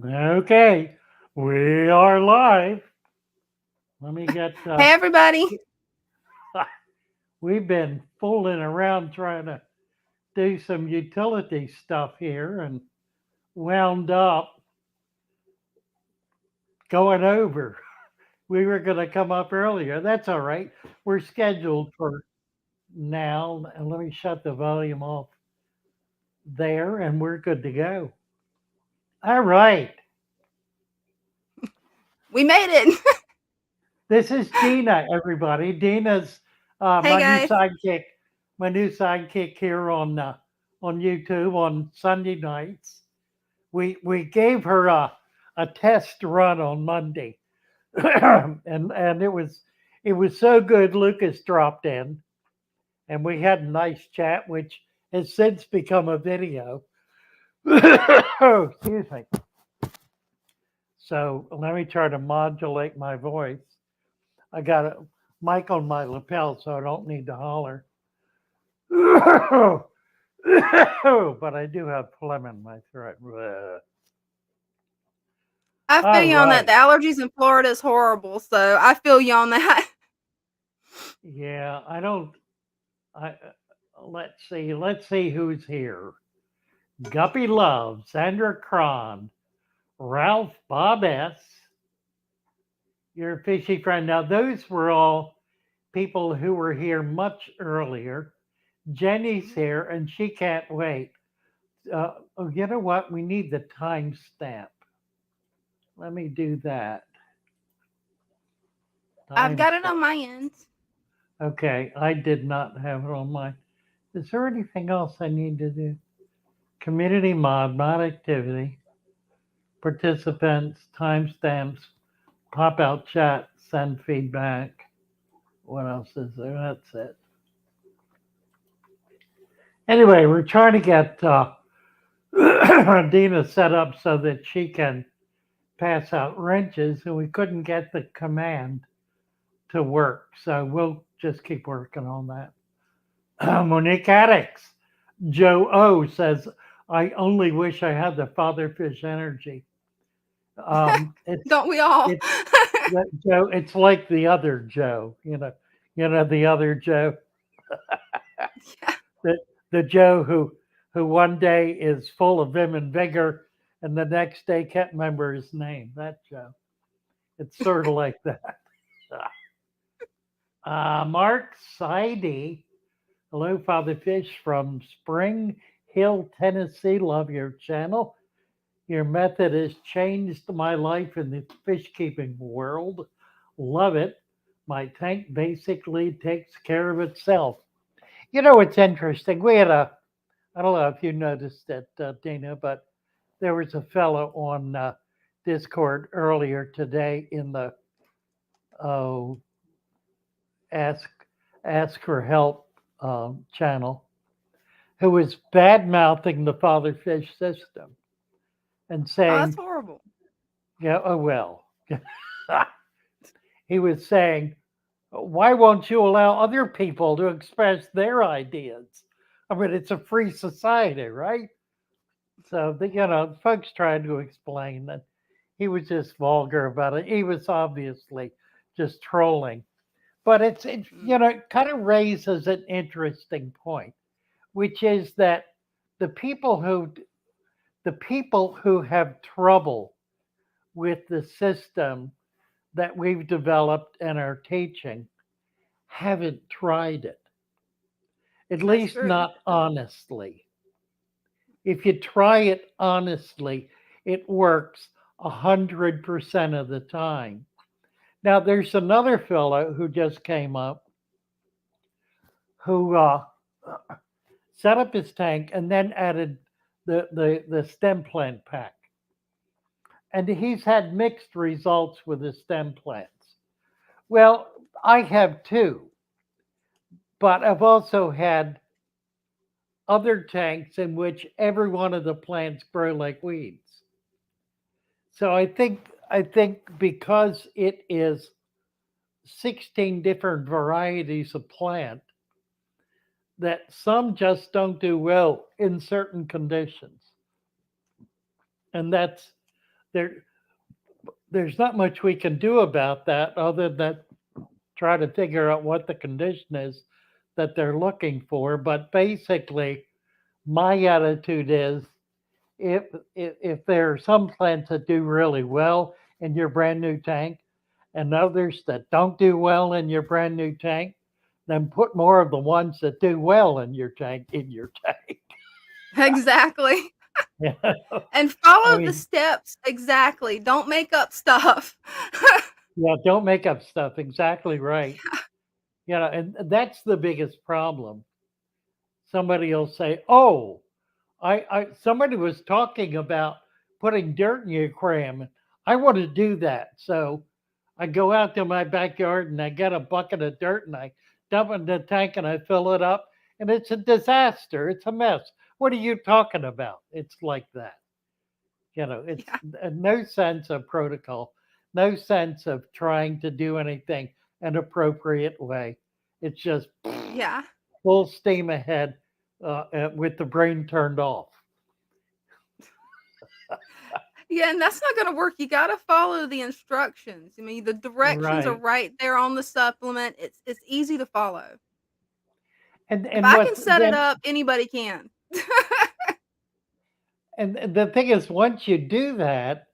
Okay, we are live. Let me get. Hey, everybody. We've been fooling around trying to do some utility stuff here and wound up going over. We were going to come up earlier. That's all right. We're scheduled for now. And let me shut the volume off there, and we're good to go. All right. We made it. This is Dina, everybody. Dina's Hey, my new guys. sidekick. My new sidekick here on YouTube on Sunday nights. We gave her a test run on Monday, and it was so good. Lucas dropped in, and we had a nice chat, which has since become a video. Oh, excuse me. So let me try to modulate my voice. I got a mic on my lapel, so I don't need to holler. But I do have phlegm in my throat. I feel All you on that. right. The allergies in Florida is horrible, so I feel you on that. Yeah, I don't. I let's see. Let's see who's here. Guppy Love, Sandra Cron, Ralph Bob S. Your fishy friend. Now those were all people who were here much earlier. Jenny's here, and she can't wait. Oh, you know what? We need the timestamp. Let me do that. I've got it Timestamp. on my end. Okay, I did not have it on my. Is there anything else I need to do? Community mod activity, participants, timestamps, pop out chat, send feedback. What else is there? That's it. Anyway, we're trying to get Dina set up so that she can pass out wrenches, and we couldn't get the command to work. So we'll just keep working on that. Monique Addicts. Joe O says, I only wish I had the fatherfish energy. It's Don't we all? it's Joe. It's like the other Joe. The other Joe. Yeah. The Joe who one day is full of vim and vigor, and the next day can't remember his name. That Joe. It's sort of like that. Mark Seide. Hello, Father Fish from Spring Hill, Tennessee. Love your channel. Your method has changed my life in the fish keeping world. Love it. My tank basically takes care of itself. You know, it's interesting. I don't know if you noticed it, Dana, but there was a fellow on Discord earlier today in the oh, Ask, Ask for Help channel who was bad mouthing the father fish system and Oh, that's saying, horrible. yeah, oh well. He was saying, why won't you allow other people to express their ideas? I mean, it's a free society, right? So, folks tried to explain that he was just vulgar about it. He was obviously just trolling. But it kind of raises an interesting point, which is that the people who the people who have trouble with the system that we've developed and are teaching haven't tried it, at That's least true. not honestly. If you try it honestly, it works 100% of the time. Now, there's another fellow who just came up who set up his tank and then added the stem plant pack. And he's had mixed results with his stem plants. Well, I have too, but I've also had other tanks in which every one of the plants grow like weeds. So I think because it is 16 different varieties of plant that some just don't do well in certain conditions. And there there's not much we can do about that other than try to figure out what the condition is that they're looking for. But basically, my attitude is if if there are some plants that do really well in your brand new tank and others that don't do well in your brand new tank, then put more of the ones that do well in your tank in your tank. Exactly. Yeah. And I follow the mean, steps exactly. Don't make up stuff. yeah, don't make up stuff. Exactly right. And that's the biggest problem. Somebody will say, "Oh, I somebody was talking about putting dirt in your aquarium. I want to do that." So I go out to my backyard and I get a bucket of dirt and I dump it in the tank and I fill it up and it's a disaster. It's a mess. What are you talking about? It's like that. It's Yeah. no sense of protocol, no sense of trying to do anything an appropriate way. It's just Yeah. full steam ahead with the brain turned off. Yeah, and that's not gonna work. You gotta follow the instructions. I mean, the directions are Right. right there on the supplement. It's easy to follow. If And I can what's set it then up, anybody can. and the thing is once you do that,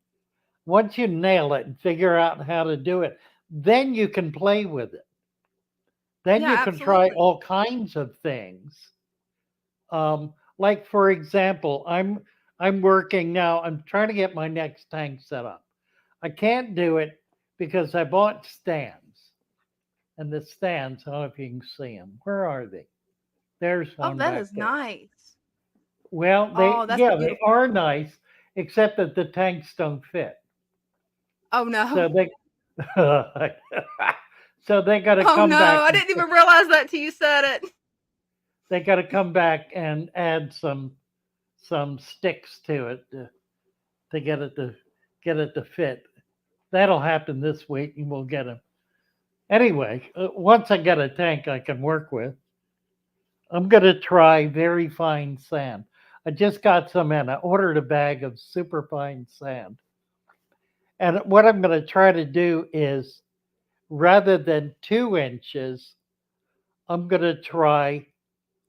once you nail it and figure out how to do it, then you can play with it. Then Yeah, you can try absolutely. all kinds of things. Like for example, I'm working now. I'm trying to get my next tank set up. I can't do it because I bought stands, and the stands. I don't know if you can see them. Where are they? There's Oh, one that back is there. nice. Well, Oh, that's yeah, they beautiful. are nice, except that the tanks don't fit. Oh, no. So they so they got to Oh, come no. back I and didn't even realize that till you said it. they got to come back and add some sticks to it to get it to fit. That'll happen this week, and we'll get them. Anyway, once I get a tank I can work with, I'm gonna try very fine sand. I just got some in. I ordered a bag of super fine sand, and what I'm gonna try to do is rather than 2 inches, I'm gonna try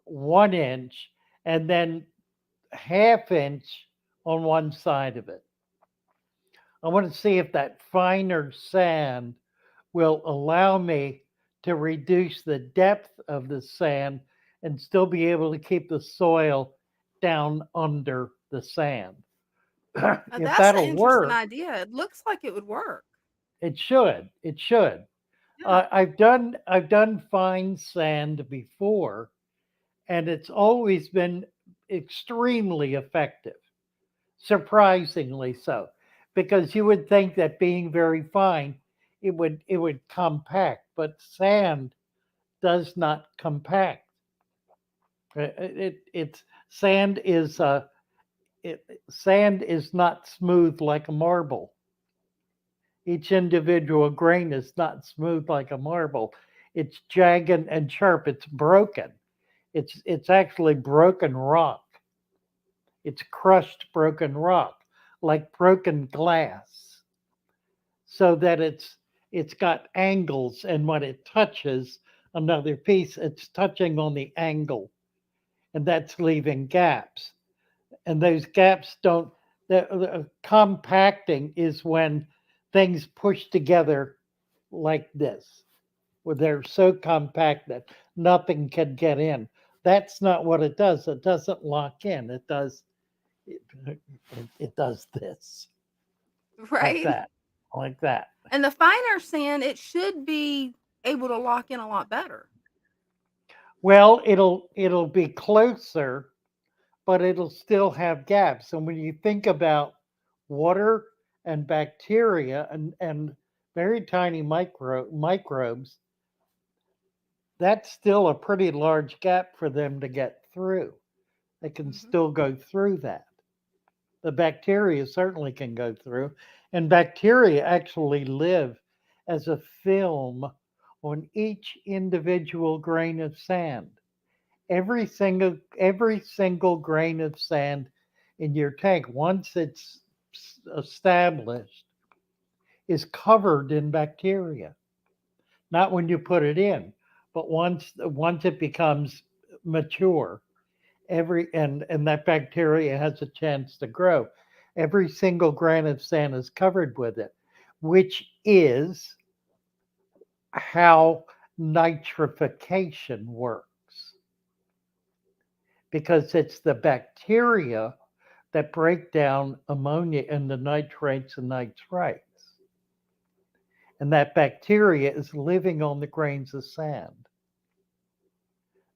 1 inch and then half inch on one side of it. I want to see if that finer sand will allow me to reduce the depth of the sand and still be able to keep the soil down under the sand. Now, If that's an that'll interesting work, idea. It looks like it would work. it should. It should. Yeah. I've done fine sand before, and it's always been extremely effective. Surprisingly so, because you would think that being very fine, it would compact, but sand does not compact. It's sand is not smooth like a marble. Each individual grain is not smooth like a marble. It's jagged and sharp. It's broken. It's actually broken rock. It's crushed broken rock, like broken glass, so that it's got angles, and when it touches another piece, it's touching on the angle, and that's leaving gaps. And those gaps don't. The compacting is when things push together like this, where they're so compact that nothing can get in. That's not what it does. It doesn't lock in. It, it does this like Right? that, like that. And the finer sand, it should be able to lock in a lot better. Well, it'll be closer, but it'll still have gaps. And when you think about water and bacteria and very tiny microbes, that's still a pretty large gap for them to get through. They can Mhm. still go through that. The bacteria certainly can go through, and bacteria actually live as a film on each individual grain of sand. Every single grain of sand in your tank, once it's established is covered in bacteria. Not when you put it in, but once it becomes mature, and that bacteria has a chance to grow. Every single grain of sand is covered with it, which is how nitrification works, because it's the bacteria that break down ammonia into nitrates and nitrites. And that bacteria is living on the grains of sand.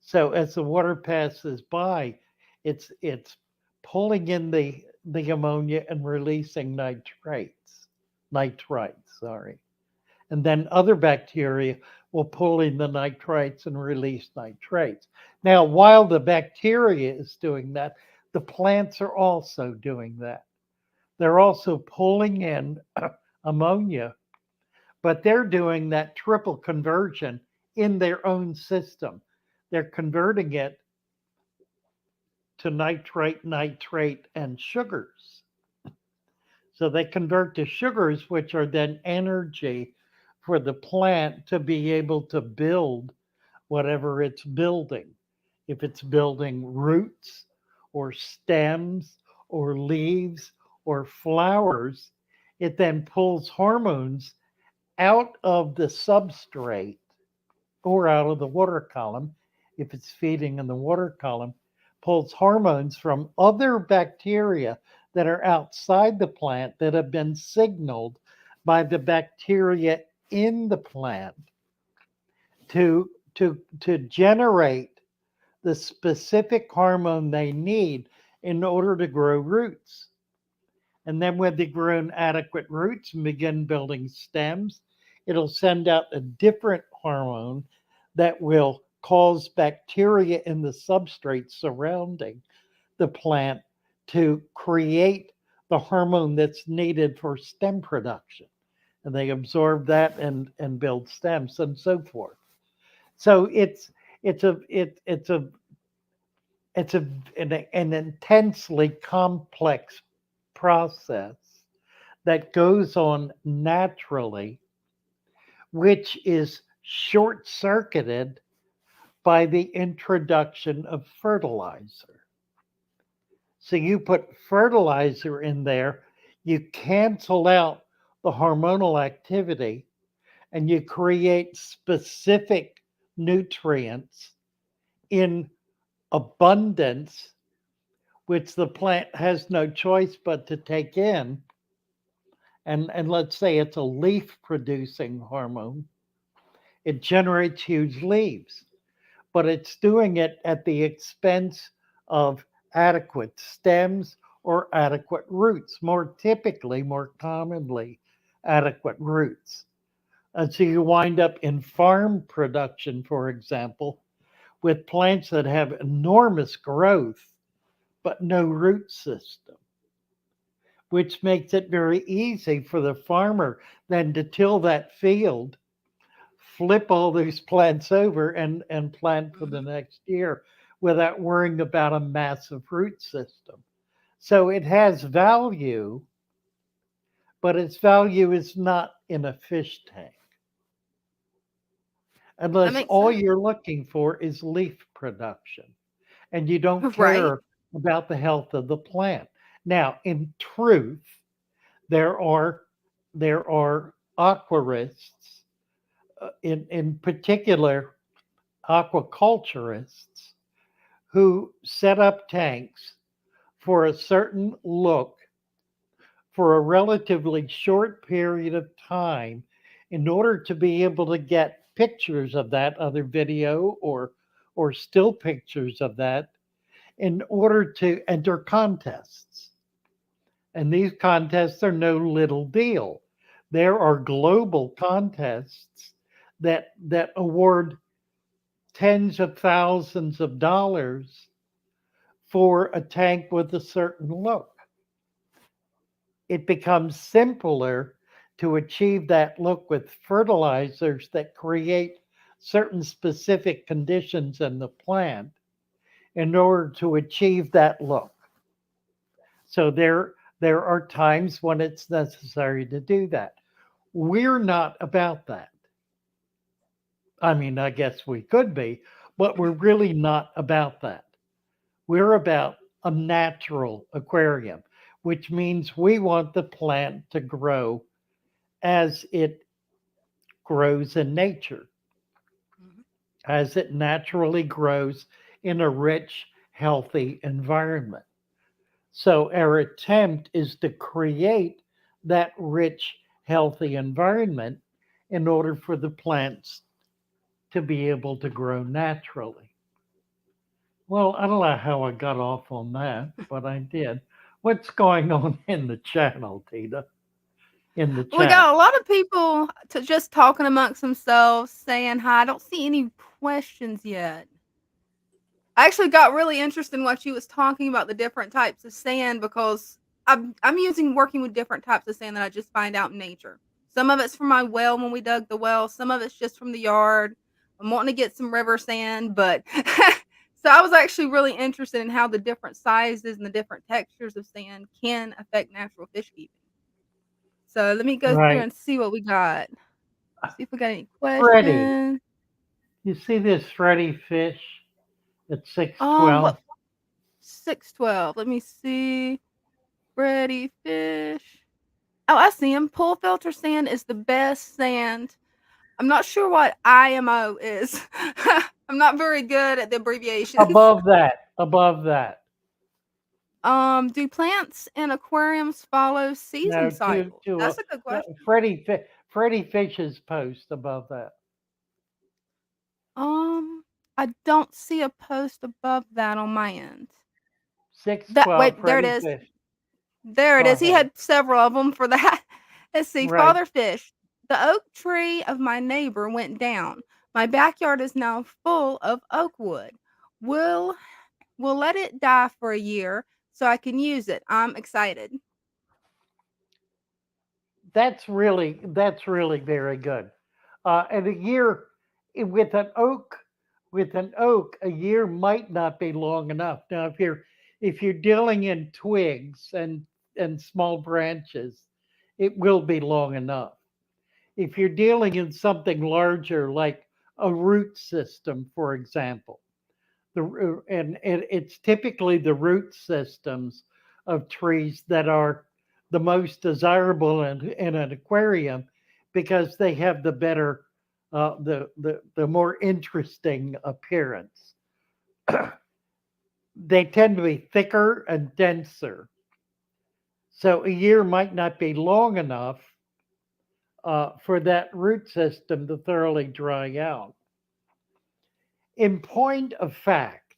So as the water passes by, it's pulling in the ammonia and releasing nitrites, sorry. And then other bacteria will pull in the nitrites and release nitrates. Now, while the bacteria is doing that, the plants are also doing that. They're also pulling in ammonia, but they're doing that triple conversion in their own system. They're converting it to nitrate, nitrate, and sugars. So they convert to sugars, which are then energy for the plant to be able to build whatever it's building. If it's building roots or stems or leaves or flowers, it then pulls hormones out of the substrate or out of the water column. If it's feeding in the water column, pulls hormones from other bacteria that are outside the plant that have been signaled by the bacteria in the plant to generate the specific hormone they need in order to grow roots. And then when they grow adequate roots and begin building stems, it'll send out a different hormone that will cause bacteria in the substrate surrounding the plant to create the hormone that's needed for stem production. And they absorb that and build stems and so forth. So it's a it, it's a an intensely complex process that goes on naturally, which is short circuited by the introduction of fertilizer. So you put fertilizer in there, you cancel out the hormonal activity, and you create specific nutrients in abundance, which the plant has no choice but to take in. And let's say it's a leaf producing hormone, it generates huge leaves, but it's doing it at the expense of adequate stems or adequate roots, more typically, more commonly, adequate roots. And so you wind up in farm production, for example, with plants that have enormous growth but no root system, which makes it very easy for the farmer then to till that field, flip all these plants over, and plant for the Mhm. next year without worrying about a massive root system. So it has value, but its value is not in a fish tank That unless makes all sense. you're looking for is leaf production and you don't Right. care about the health of the plant. Now, in truth, there are there are aquarists, in particular aquaculturists, who set up tanks for a certain look for a relatively short period of time in order to be able to get pictures of that, other video or still pictures of that, in order to enter contests. And these contests are no little deal. There are global contests that award tens of thousands of dollars for a tank with a certain look. It becomes simpler to achieve that look with fertilizers that create certain specific conditions in the plant in order to achieve that look. So There are times when it's necessary to do that. We're not about that. I mean, I guess we could be, but we're really not about that. We're about a natural aquarium, which means we want the plant to grow as it grows in nature, Mhm. as it naturally grows in a rich, healthy environment. So, our attempt is to create that rich, healthy environment in order for the plants to be able to grow naturally. Well, I don't know how I got off on that, but I did. What's going on in the channel, Tina? In the We chat? got a lot of people to just talking amongst themselves, saying hi. I don't see any questions yet. I actually got really interested in what you was talking about the different types of sand because I'm using working with different types of sand that I just find out in nature. Some of it's from my well when we dug the well, some of it's just from the yard. I'm wanting to get some river sand, but so I was actually really interested in how the different sizes and the different textures of sand can affect natural fish keeping. So let me go through Right. and see what we got. See if we got any Freddie, questions. you see this Freddie fish at 612? What 612. Let me see. Pretty fish. Oh, I see him. Pool filter sand is the best sand. I'm not sure what IMO is. I'm not very good at the abbreviations. Above that, above that. Do plants in aquariums follow season No, cycles? That's a good no, question. Freddie Fish's post above that. Um, I don't see a post above that on my end. That 612 wait, there it Freddie is. Fish. There it Go is. He ahead. had several of them for that. Let's see. Right. Father fish. The oak tree of my neighbor went down. My backyard is now full of oak wood. We'll we'll let it die for a year so I can use it. I'm excited. That's really very good. And a year with an oak, a year might not be long enough. Now, if you're dealing in twigs and small branches, it will be long enough. If you're dealing in something larger like a root system, for example, and it's typically the root systems of trees that are the most desirable in an aquarium because they have the better the more interesting appearance. They tend to be thicker and denser, so a year might not be long enough for that root system to thoroughly dry out. In point of fact,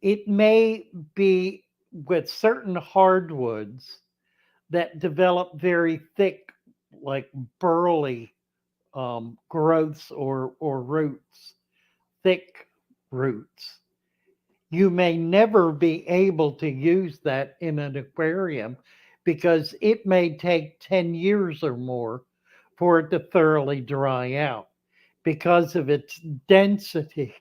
it may be with certain hardwoods that develop very thick, like burly growths or roots, thick roots. You may never be able to use that in an aquarium because it may take 10 years or more for it to thoroughly dry out because of its density.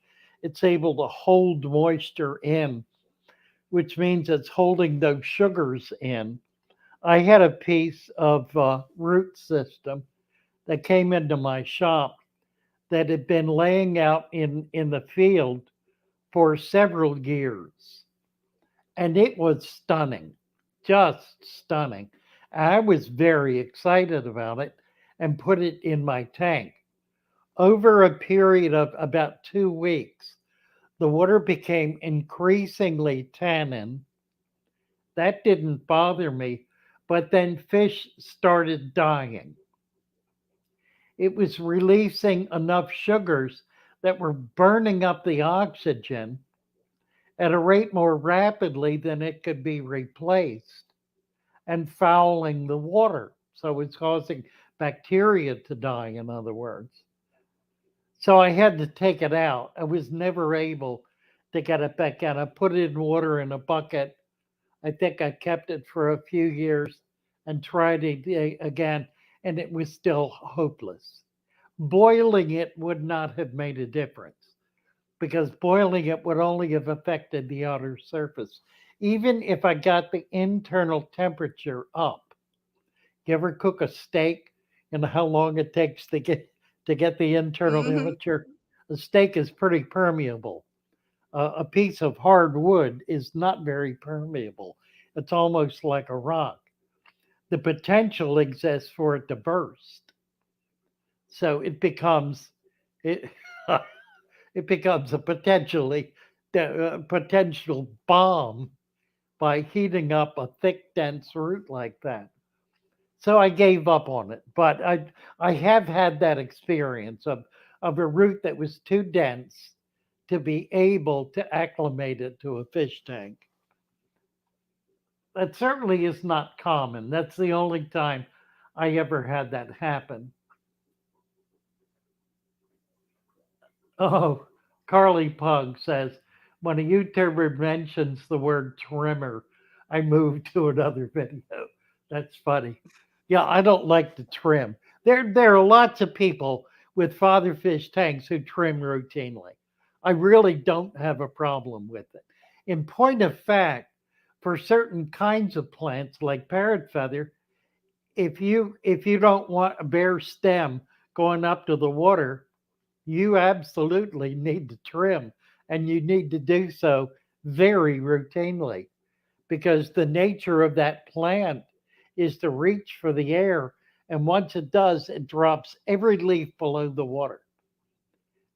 It's able to hold moisture in, which means it's holding those sugars in. I had a piece of root system that came into my shop that had been laying out in the field for several years. And it was stunning, just stunning. I was very excited about it and put it in my tank. Over a period of about 2 weeks, the water became increasingly tannin. That didn't bother me, but then fish started dying. It was releasing enough sugars that were burning up the oxygen at a rate more rapidly than it could be replaced and fouling the water. So it's causing bacteria to die, in other words. So I had to take it out. I was never able to get it back out. I put it in water in a bucket. I think I kept it for a few years and tried it again, and it was still hopeless. Boiling it would not have made a difference because boiling it would only have affected the outer surface. even if I got the internal temperature up. You ever cook a steak and how long it takes to get the internal Mhm. temperature? The steak is pretty permeable. A piece of hard wood is not very permeable. It's almost like a rock. The potential exists for it to burst. So it it becomes a potential bomb by heating up a thick, dense root like that. So I gave up on it. But I have had that experience of a root that was too dense to be able to acclimate it to a fish tank. That certainly is not common. That's the only time I ever had that happen. Oh, Carly Pug says, when a YouTuber mentions the word trimmer, I move to another video. That's funny. Yeah, I don't like to trim. There are lots of people with father fish tanks who trim routinely. I really don't have a problem with it. In point of fact, for certain kinds of plants like parrot feather, if you don't want a bare stem going up to the water, you absolutely need to trim, and you need to do so very routinely because the nature of that plant is to reach for the air. And once it does, it drops every leaf below the water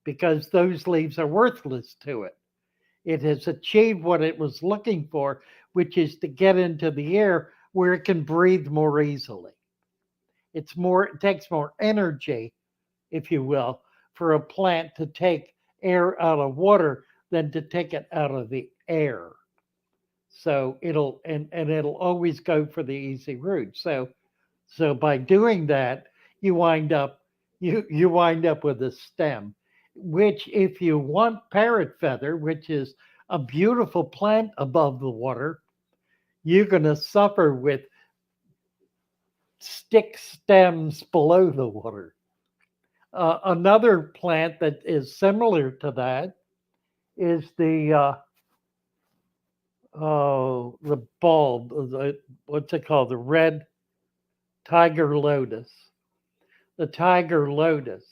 because those leaves are worthless to it. It has achieved what it was looking for, which is to get into the air where it can breathe more easily. It takes more energy, if you will, for a plant to take air out of water than to take it out of the air. So and it'll always go for the easy route. So by doing that, you wind up you wind up with a stem, which if you want parrot feather, which is a beautiful plant above the water, you're going to suffer with stick stems below the water. Another plant that is similar to that is the bulb, what's it called? The red tiger lotus. The tiger lotus,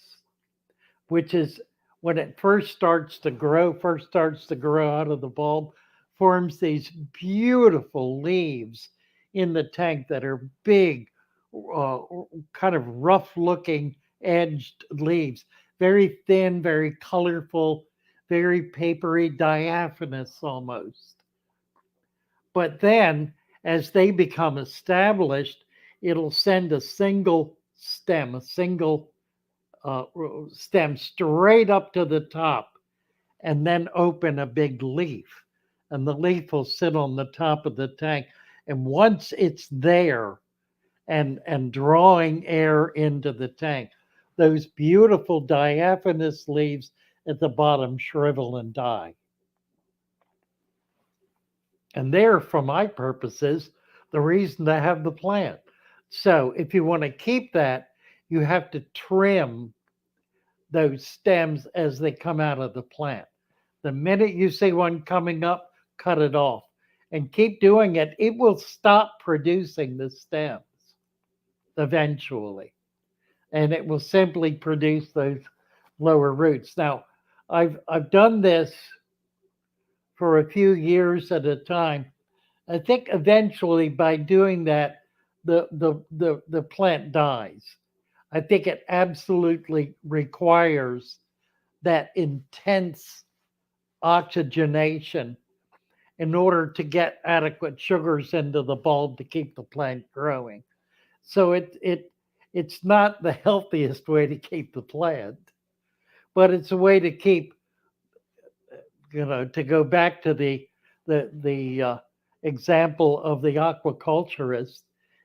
which is when it first starts to grow out of the bulb, forms these beautiful leaves in the tank that are big, uh, kind of rough looking edged leaves, very thin, very colorful, very papery, diaphanous almost. But then, as they become established, it'll send a single uh, stem straight up to the top and then open a big leaf. And the leaf will sit on the top of the tank. And once it's there and drawing air into the tank, those beautiful diaphanous leaves at the bottom shrivel and die. And they're, for my purposes, the reason to have the plant. So if you want to keep that, you have to trim those stems as they come out of the plant. The minute you see one coming up, cut it off and keep doing it. It will stop producing the stems eventually, and it will simply produce those lower roots. Now, I've done this for a few years at a time. I think eventually by doing that, the plant dies. I think it absolutely requires that intense oxygenation in order to get adequate sugars into the bulb to keep the plant growing. So it's not the healthiest way to keep the plant, but it's a way to keep, to go back to the example of the aquaculturist.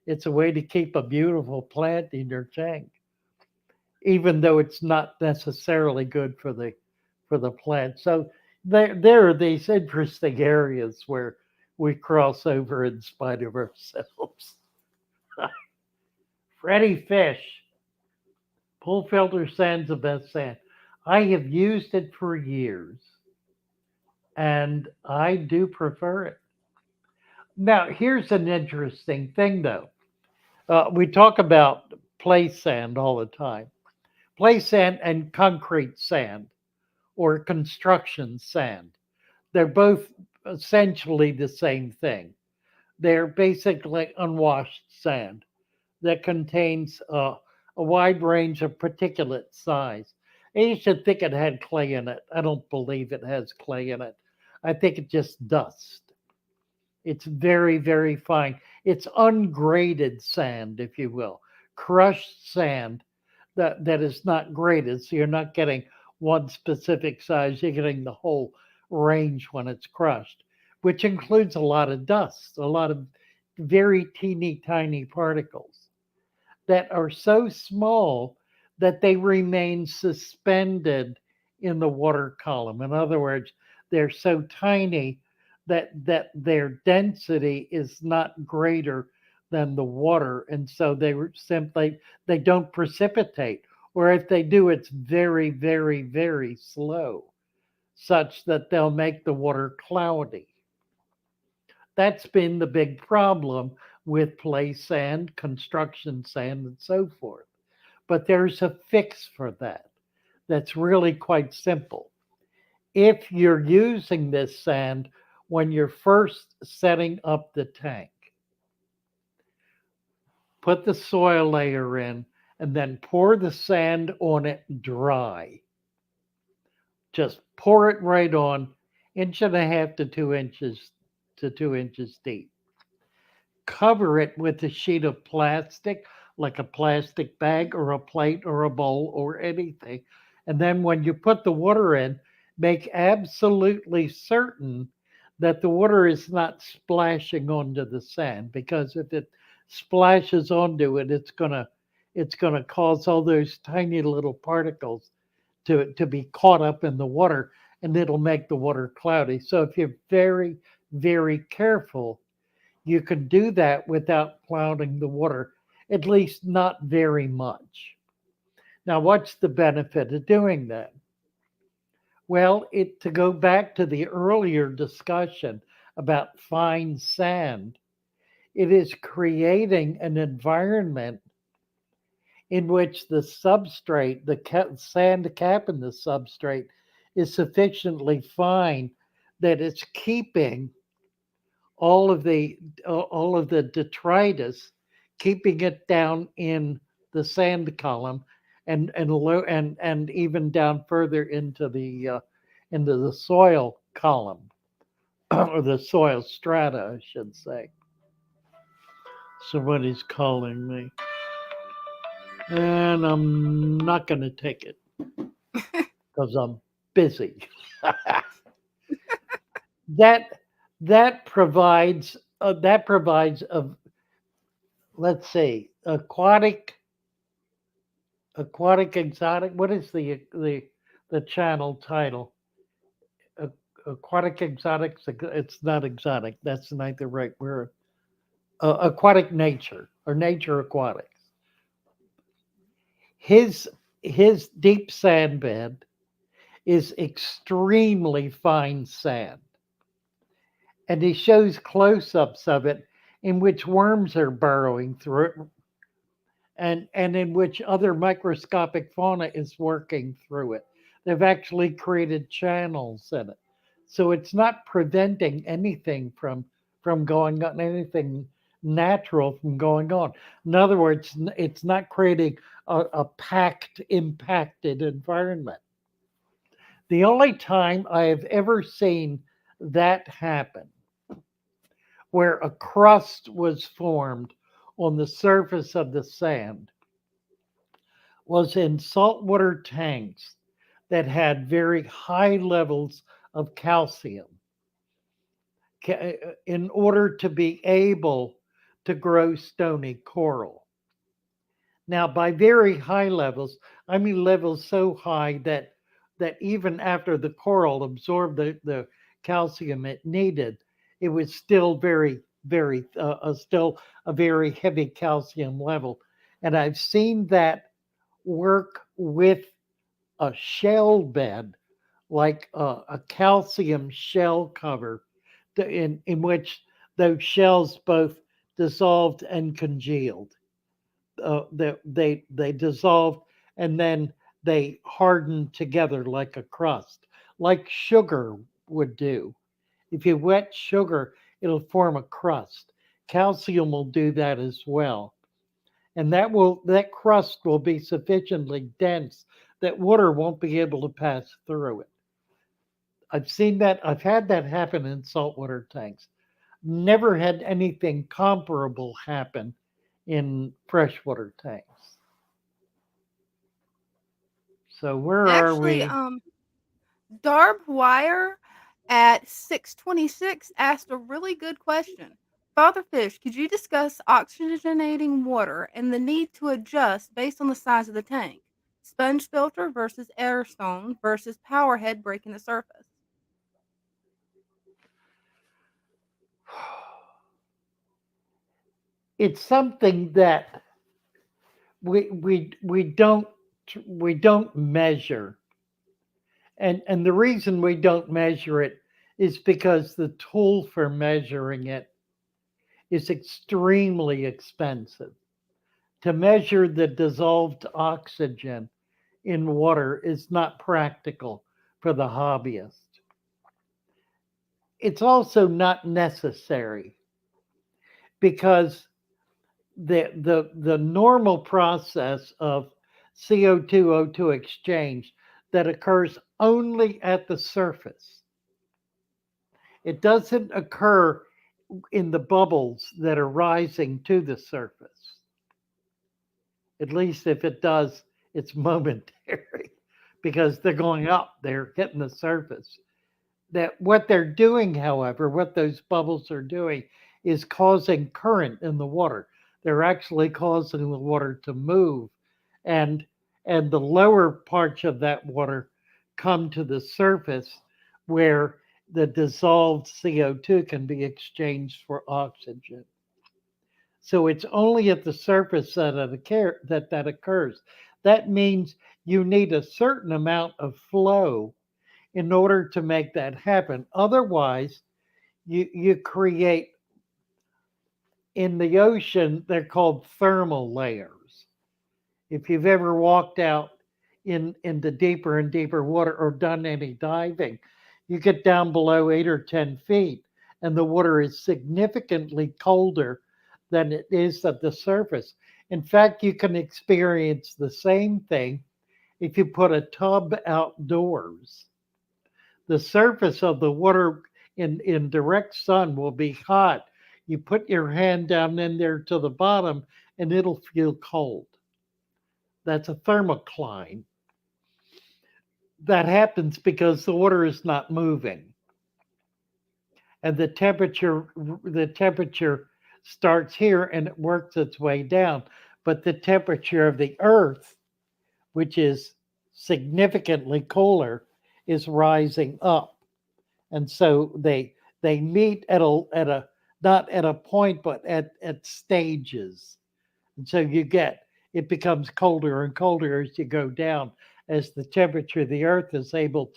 It's a way to keep a beautiful plant in your tank, even though it's not necessarily good for the plant. So there are these interesting areas where we cross over in spite of ourselves. Freddie Fish, pool filter sand's the best sand. I have used it for years, and I do prefer it. Now, here's an interesting thing, though. We talk about play sand all the time. Play sand and concrete sand or construction sand. They're both essentially the same thing. They're basically unwashed sand that contains a wide range of particulate size. I used to think it had clay in it. I don't believe it has clay in it. I think it's just dust. It's very, very fine. It's ungraded sand, if you will, crushed sand that is not graded. So you're not getting one specific size, you're getting the whole range when it's crushed, which includes a lot of dust, a lot of very teeny tiny particles that are so small that they remain suspended in the water column. In other words, they're so tiny that their density is not greater than the water, and so simply they don't precipitate, or if they do, it's very, very, very slow, such that they'll make the water cloudy. That's been the big problem with play sand, construction sand, and so forth. But there's a fix for that that's really quite simple. If you're using this sand when you're first setting up the tank, put the soil layer in and then pour the sand on it dry. Just pour it right on, inch and a half to 2 inches to 2 inches deep. Cover it with a sheet of plastic, like a plastic bag or a plate or a bowl or anything. And then when you put the water in, make absolutely certain that the water is not splashing onto the sand, because if it splashes onto it, it's gonna cause all those tiny little particles to be caught up in the water, and it'll make the water cloudy. So if you're very, very careful, you can do that without clouding the water, at least not very much. Now, what's the benefit of doing that? Well, to go back to the earlier discussion about fine sand, it is creating an environment in which the substrate, the sand cap in the substrate, is sufficiently fine that it's keeping all of the detritus, keeping it down in the sand column, and low and even down further into the soil column or the soil strata, I should say. Somebody's calling me, and I'm not going to take it because I'm busy. that that provides a, let's see, aquatic exotic. What is the channel title? A- Aquatic exotics. It's not exotic. That's not the right word. Aquatic nature or nature aquatics. His deep sand bed is extremely fine sand, and he shows close-ups of it in which worms are burrowing through it, and in which other microscopic fauna is working through it. They've actually created channels in it. So it's not preventing anything from going on, anything natural from going on. In other words, it's not creating a packed, impacted environment. The only time I have ever seen that happen, where a crust was formed on the surface of the sand, was in saltwater tanks that had very high levels of calcium in order to be able to grow stony coral. Now, by very high levels, I mean levels so high that even after the coral absorbed the calcium it needed, it was still still a very heavy calcium level. And I've seen that work with a shell bed, like a calcium shell cover, in which those shells both dissolved and congealed. They dissolved and then they hardened together like a crust, like sugar would do. If you wet sugar, it'll form a crust. Calcium will do that as well. And that crust will be sufficiently dense that water won't be able to pass through it. I've seen that. I've had that happen in saltwater tanks. Never had anything comparable happen in freshwater tanks. So where are Actually, we? Darb Wire at 626 asked a really good question. Father Fish, could you discuss oxygenating water and the need to adjust based on the size of the tank? Sponge filter versus air stone versus power head breaking the surface. It's something that we we don't measure, and the reason we don't measure it is because the tool for measuring it is extremely expensive. To measure the dissolved oxygen in water is not practical for the hobbyist. It's also not necessary because the normal process of CO2 O2 exchange that occurs only at the surface. It doesn't occur in the bubbles that are rising to the surface. At least if it does, it's momentary because they're going up, they're hitting the surface. That what they're doing, however, what those bubbles are doing is causing current in the water. They're actually causing the water to move, and the lower parts of that water come to the surface where the dissolved CO2 can be exchanged for oxygen. So it's only at the surface that occurs. That means you need a certain amount of flow in order to make that happen. Otherwise, you create in the ocean, they're called thermal layers. If you've ever walked out into deeper and deeper water or done any diving, you get down below 8 or 10 feet, and the water is significantly colder than it is at the surface. In fact, you can experience the same thing if you put a tub outdoors. The surface of the water in direct sun will be hot. You put your hand down in there to the bottom and it'll feel cold. That's a thermocline. That happens because the water is not moving. And the temperature starts here and it works its way down. But the temperature of the earth, which is significantly cooler, is rising up. And so they meet at a not at a point but at stages, and so you get it becomes colder and colder as you go down as the temperature of the earth is able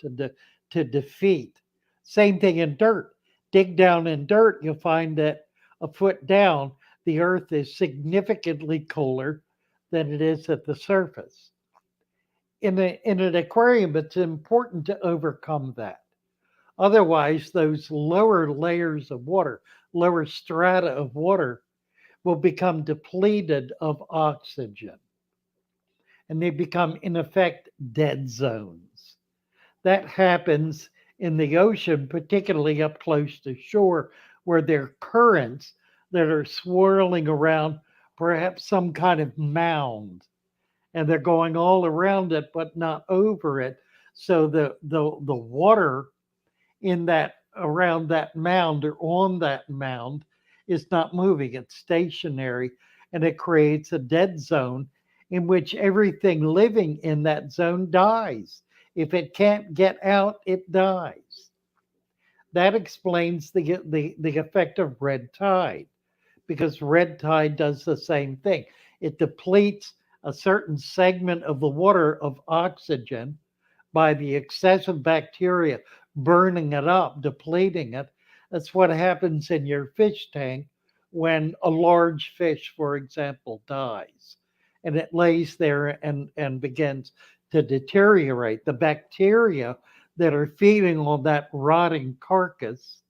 to defeat. Same thing in dirt. Dig down in dirt, you'll find that a foot down the earth is significantly cooler than it is at the surface. In an aquarium it's important to overcome that. Otherwise, those lower layers of water, lower strata of water, will become depleted of oxygen and they become, in effect, dead zones. That happens in the ocean, particularly up close to shore, where there are currents that are swirling around perhaps some kind of mound and they're going all around it but not over it. So the water in that around that mound or on that mound is not moving, it's stationary, and it creates a dead zone in which everything living in that zone dies. If it can't get out, it dies. That explains the effect of red tide, because red tide does the same thing. It depletes a certain segment of the water of oxygen by the excessive bacteria burning it up, depleting it. That's what happens in your fish tank when a large fish, for example, dies and it lays there and begins to deteriorate. The bacteria that are feeding on that rotting carcass,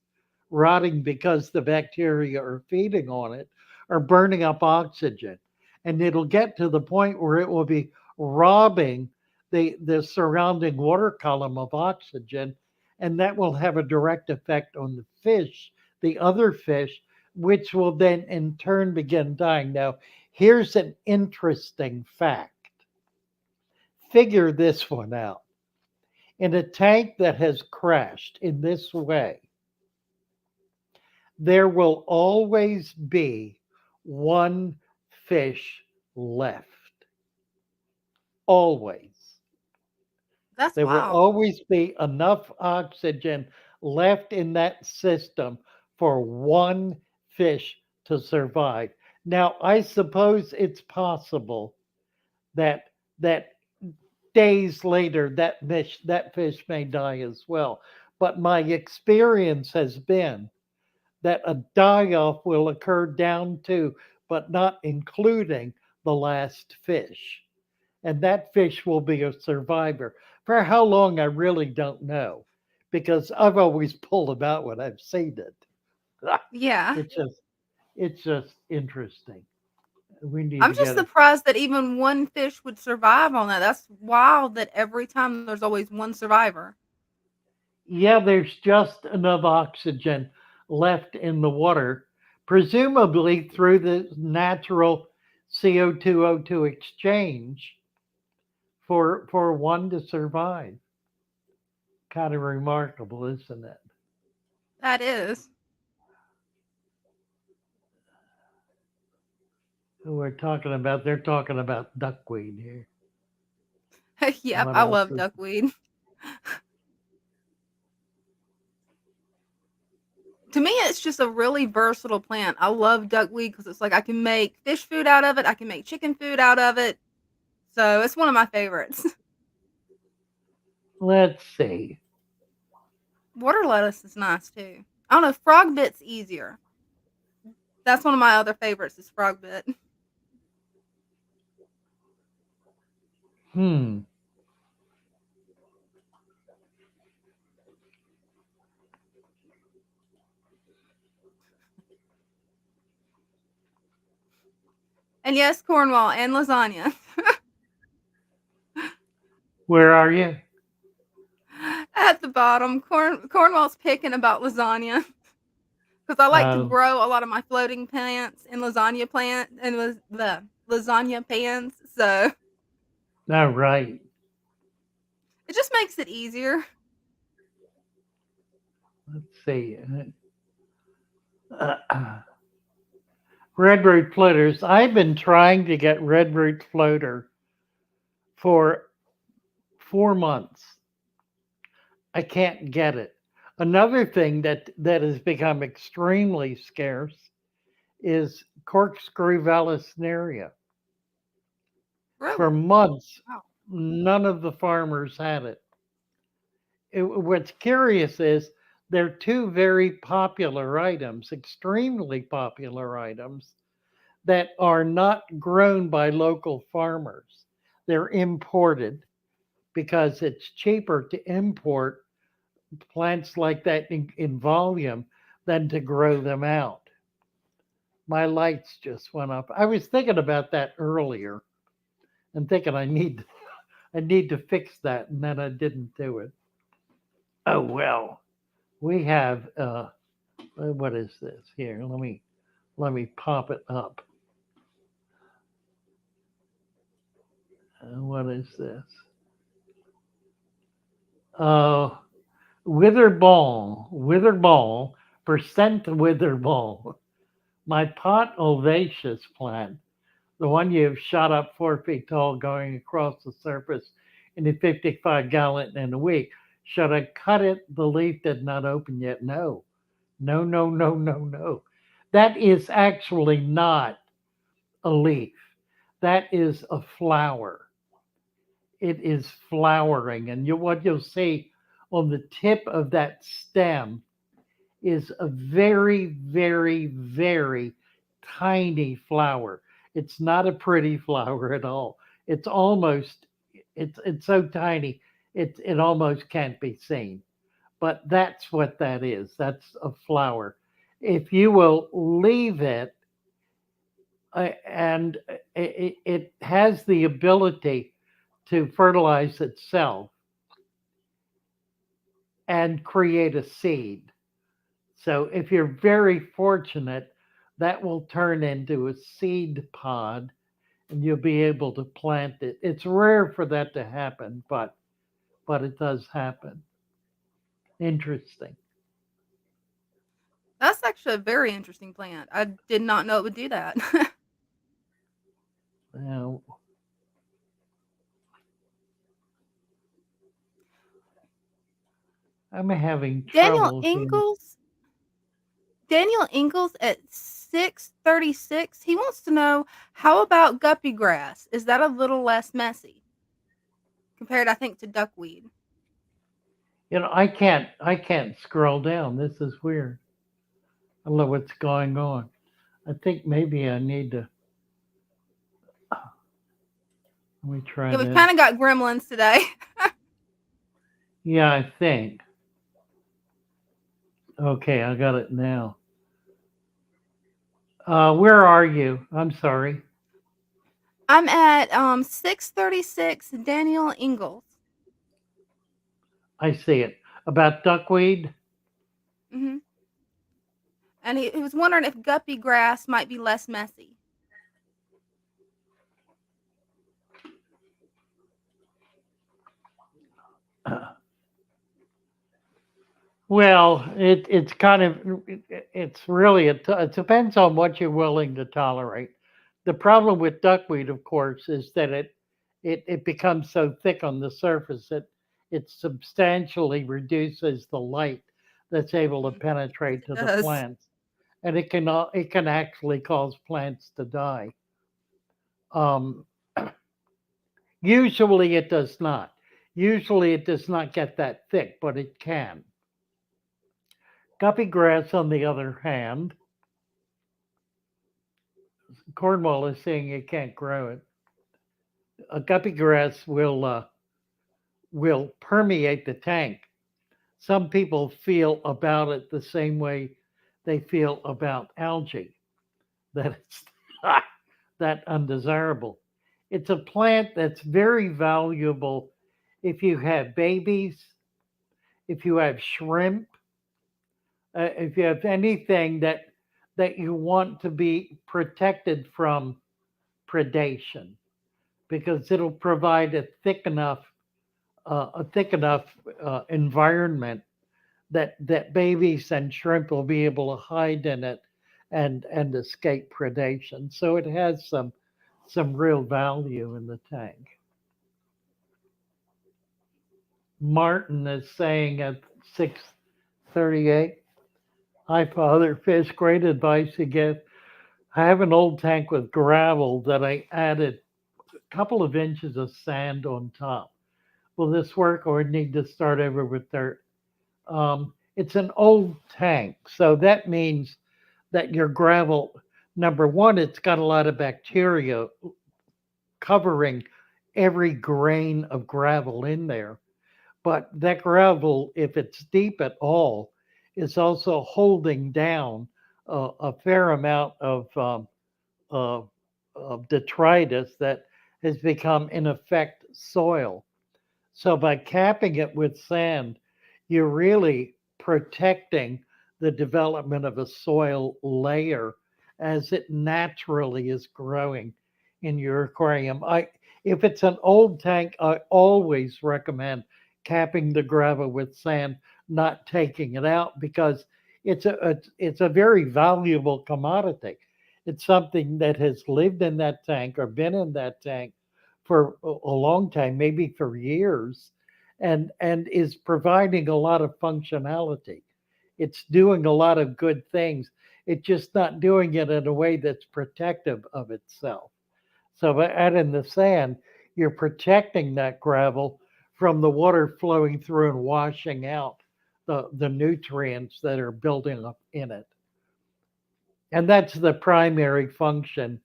rotting because the bacteria are feeding on it, are burning up oxygen. And it'll get to the point where it will be robbing the surrounding water column of oxygen, and that will have a direct effect on the fish, the other fish, which will then in turn begin dying. Now, here's an interesting fact. Figure this one out. In a tank that has crashed in this way, there will always be one fish left. Always. That's There will wild. always be enough oxygen left in that system for one fish to survive. Now, I suppose it's possible that days later that fish may die as well. But my experience has been that a die off will occur down to, but not including, the last fish. And that fish will be a survivor. For how long, I really don't know, because I've always pulled them out when I've seen it. Yeah. It's just, it's just interesting. We need I'm to just get it. surprised that even one fish would survive on that. That's wild that every time there's always one survivor. Yeah, there's just enough oxygen left in the water, presumably through the natural CO2 O2 exchange for one to survive. Kind of remarkable, isn't it? That is. Who we're talking about? They're talking about duckweed here. Yep, What I else love is duckweed. To me, it's just a really versatile plant. I love duckweed because it's like I can make fish food out of it, I can make chicken food out of it. So it's one of my favorites. Let's see. Water lettuce is nice too. I don't know, frog bit's easier. That's one of my other favorites is frog bit. Hmm. And yes, Cornwall and lasagna. Where are you? At the bottom, Cornwall's picking about lasagna because I like to Oh, grow a lot of my floating plants in lasagna plant and the lasagna pans. So all right. it just makes it easier. Let's see. Red root floaters. I've been trying to get red root floater for 4 months. I can't get it. Another thing that has become extremely scarce is corkscrew vallisneria. For Really? months, Wow. none of the farmers had it. What's curious is they're two very popular items, extremely popular items that are not grown by local farmers. They're imported because it's cheaper to import plants like that in volume than to grow them out. My lights just went up. I was thinking about that earlier and thinking I need to fix that, and then I didn't do it. Oh well, we have what is this here? Let me pop it up. What is this? Uh, witherball, percent witherball. My pot ovaceous plant, the one you've shot up 4 feet tall, going across the surface in a 55-gallon in a week. Should I cut it? The leaf did not open yet. No, no, no, no, no, no. That is actually not a leaf. That is a flower. It is flowering, and what you'll see on the tip of that stem is a very, very, very tiny flower. It's not a pretty flower at all. It's almost it's so tiny it almost can't be seen. But that's what that is. That's a flower. If you will leave it, and it has the ability to fertilize itself and create a seed. So if you're very fortunate, that will turn into a seed pod and you'll be able to plant it. It's rare for that to happen, but it does happen. Interesting. That's actually a very interesting plant. I did not know it would do that. Now, I'm having Daniel trouble here. Ingalls Daniel Ingalls at 636. He wants to know, how about guppy grass? Is that a little less messy compared, I think, to duckweed? I can't scroll down. This is weird. I don't know what's going on. I think maybe I need to let me try Yeah, we've this. kind of got gremlins today. Yeah, I think. Okay, I got it now. Where are you? I'm sorry. I'm at 636 Daniel Ingalls. I see it. About duckweed. Hmm. And he was wondering if guppy grass might be less messy. Well, it's kind of it's really it depends on what you're willing to tolerate. The problem with duckweed, of course, is that it becomes so thick on the surface that it substantially reduces the light that's able to Yes, penetrate it to the does. plants, and it can actually cause plants to die. Um, Usually, it does not. Usually, it does not get that thick, but it can. Guppy grass, on the other hand, Cornwall is saying you can't grow it. A guppy grass will permeate the tank. Some people feel about it the same way they feel about algae, that it's not that undesirable. It's a plant that's very valuable if you have babies, if you have shrimp, if you have anything that you want to be protected from predation, because it'll provide a thick enough environment that babies and shrimp will be able to hide in it and escape predation. So it has some real value in the tank. Martin is saying at 6:38, "Hi, Father Fish. Great advice you give. I have an old tank with gravel that I added a couple of inches of sand on top. Will this work or need to start over with dirt?" It's an old tank, so that means that your gravel, number one, it's got a lot of bacteria covering every grain of gravel in there. But that gravel, if it's deep at all, is also holding down a fair amount of, of detritus that has become, in effect, soil. So by capping it with sand, you're really protecting the development of a soil layer as it naturally is growing in your aquarium. If it's an old tank, I always recommend capping the gravel with sand, not taking it out, because it's a very valuable commodity. It's something that has lived in that tank or been in that tank for a long time, maybe for years, and is providing a lot of functionality. It's doing a lot of good things. It's just not doing it in a way that's protective of itself. So by adding the sand, you're protecting that gravel from the water flowing through and washing out the nutrients that are building up in it. And that's the primary function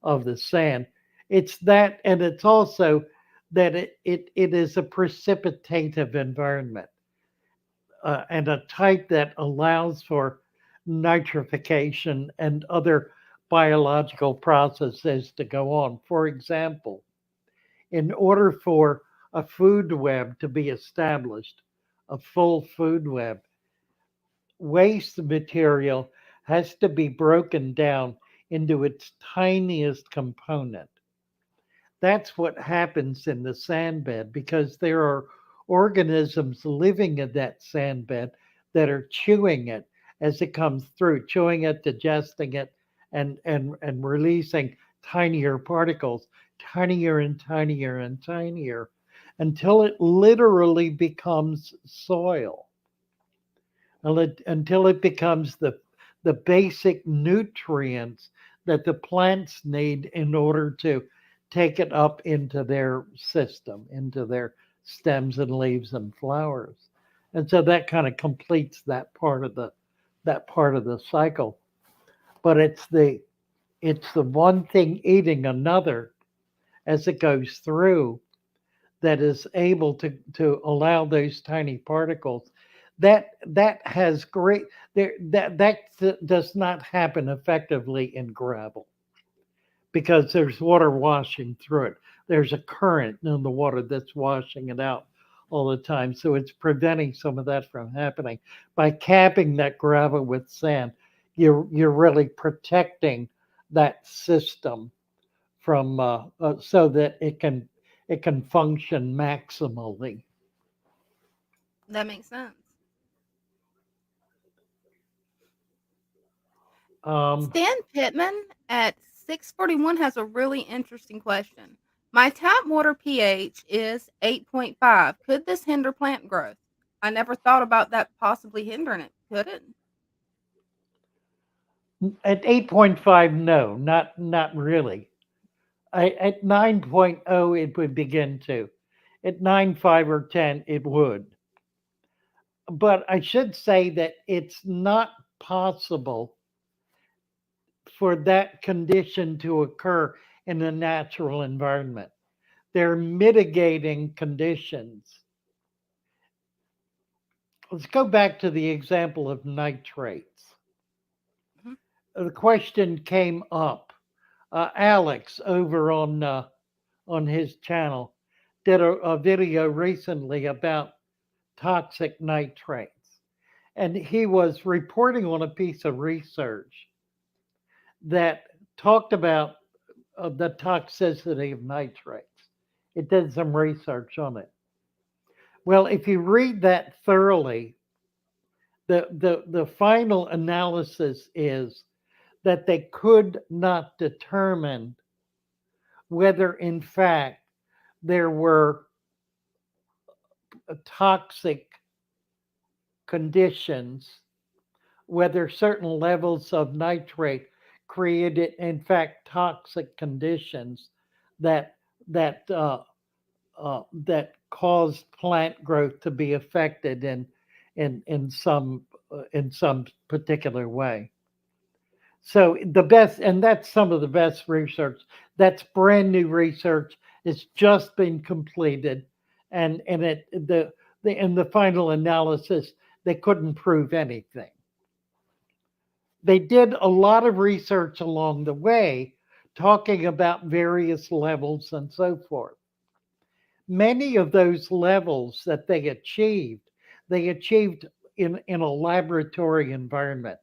of the sand. It's that, and it's also that it is a precipitative environment, and a type that allows for nitrification and other biological processes to go on. For example, in order for a food web to be established, a full food web, waste material has to be broken down into its tiniest component. That's what happens in the sand bed because there are organisms living in that sand bed that are chewing it as it comes through, chewing it, digesting it, and releasing tinier particles, tinier and tinier and tinier, until it literally becomes soil, until it becomes the basic nutrients that the plants need in order to take it up into their system, into their stems and leaves and flowers. And so that kind of completes that part of the cycle. But it's the one thing eating another as it goes through that is able to allow those tiny particles that has great there that does not happen effectively in gravel because there's water washing through it. There's a current in the water that's washing it out all the time. So it's preventing some of that from happening. By capping that gravel with sand, you're really protecting that system from so that it can function maximally. That makes sense. Um, Stan Pittman at 641 has a really interesting question. My tap water pH is 8.5. Could this hinder plant growth? I never thought about that possibly hindering it. Could it? at 8.5, no, not really. At 9.0, it would begin to. At 9.5 or 10, it would. But I should say that it's not possible for that condition to occur in a natural environment. They're mitigating conditions. Let's go back to the example of nitrates. Mhm. The question came up. Alex over on his channel did a video recently about toxic nitrates, and he was reporting on a piece of research that talked about the toxicity of nitrates. It did some research on it. Well, if you read that thoroughly, the final analysis is that they could not determine whether, in fact, there were toxic conditions, whether certain levels of nitrate created, in fact, toxic conditions that that that caused plant growth to be affected in some particular way. So the best, and that's some of the best research. That's brand new research. It's just been completed, and the in the final analysis they couldn't prove anything. They did a lot of research along the way, talking about various levels and so forth. Many of those levels that they achieved in a laboratory environment.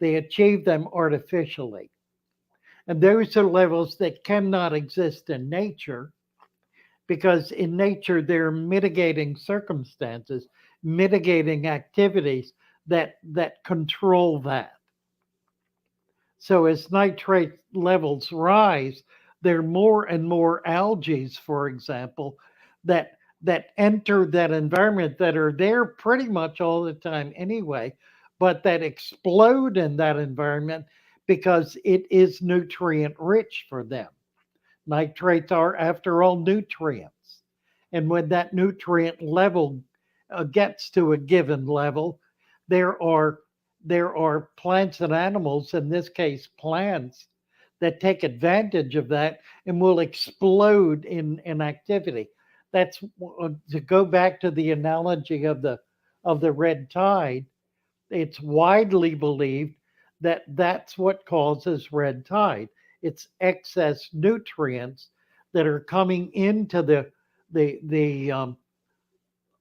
They achieved them artificially. And those are levels that cannot exist in nature because in nature there are mitigating circumstances, mitigating activities that control that. So as nitrate levels rise, there are more and more algae, for example, that enter that environment that are there pretty much all the time anyway, but that explode in that environment because it is nutrient rich for them. Nitrates are, after all, nutrients. And when that nutrient level gets to a given level, there are there are plants and animals, in this case plants, that take advantage of that and will explode in activity. That's to go back to the analogy of the red tide. It's widely believed that that's what causes red tide. It's excess nutrients that are coming into the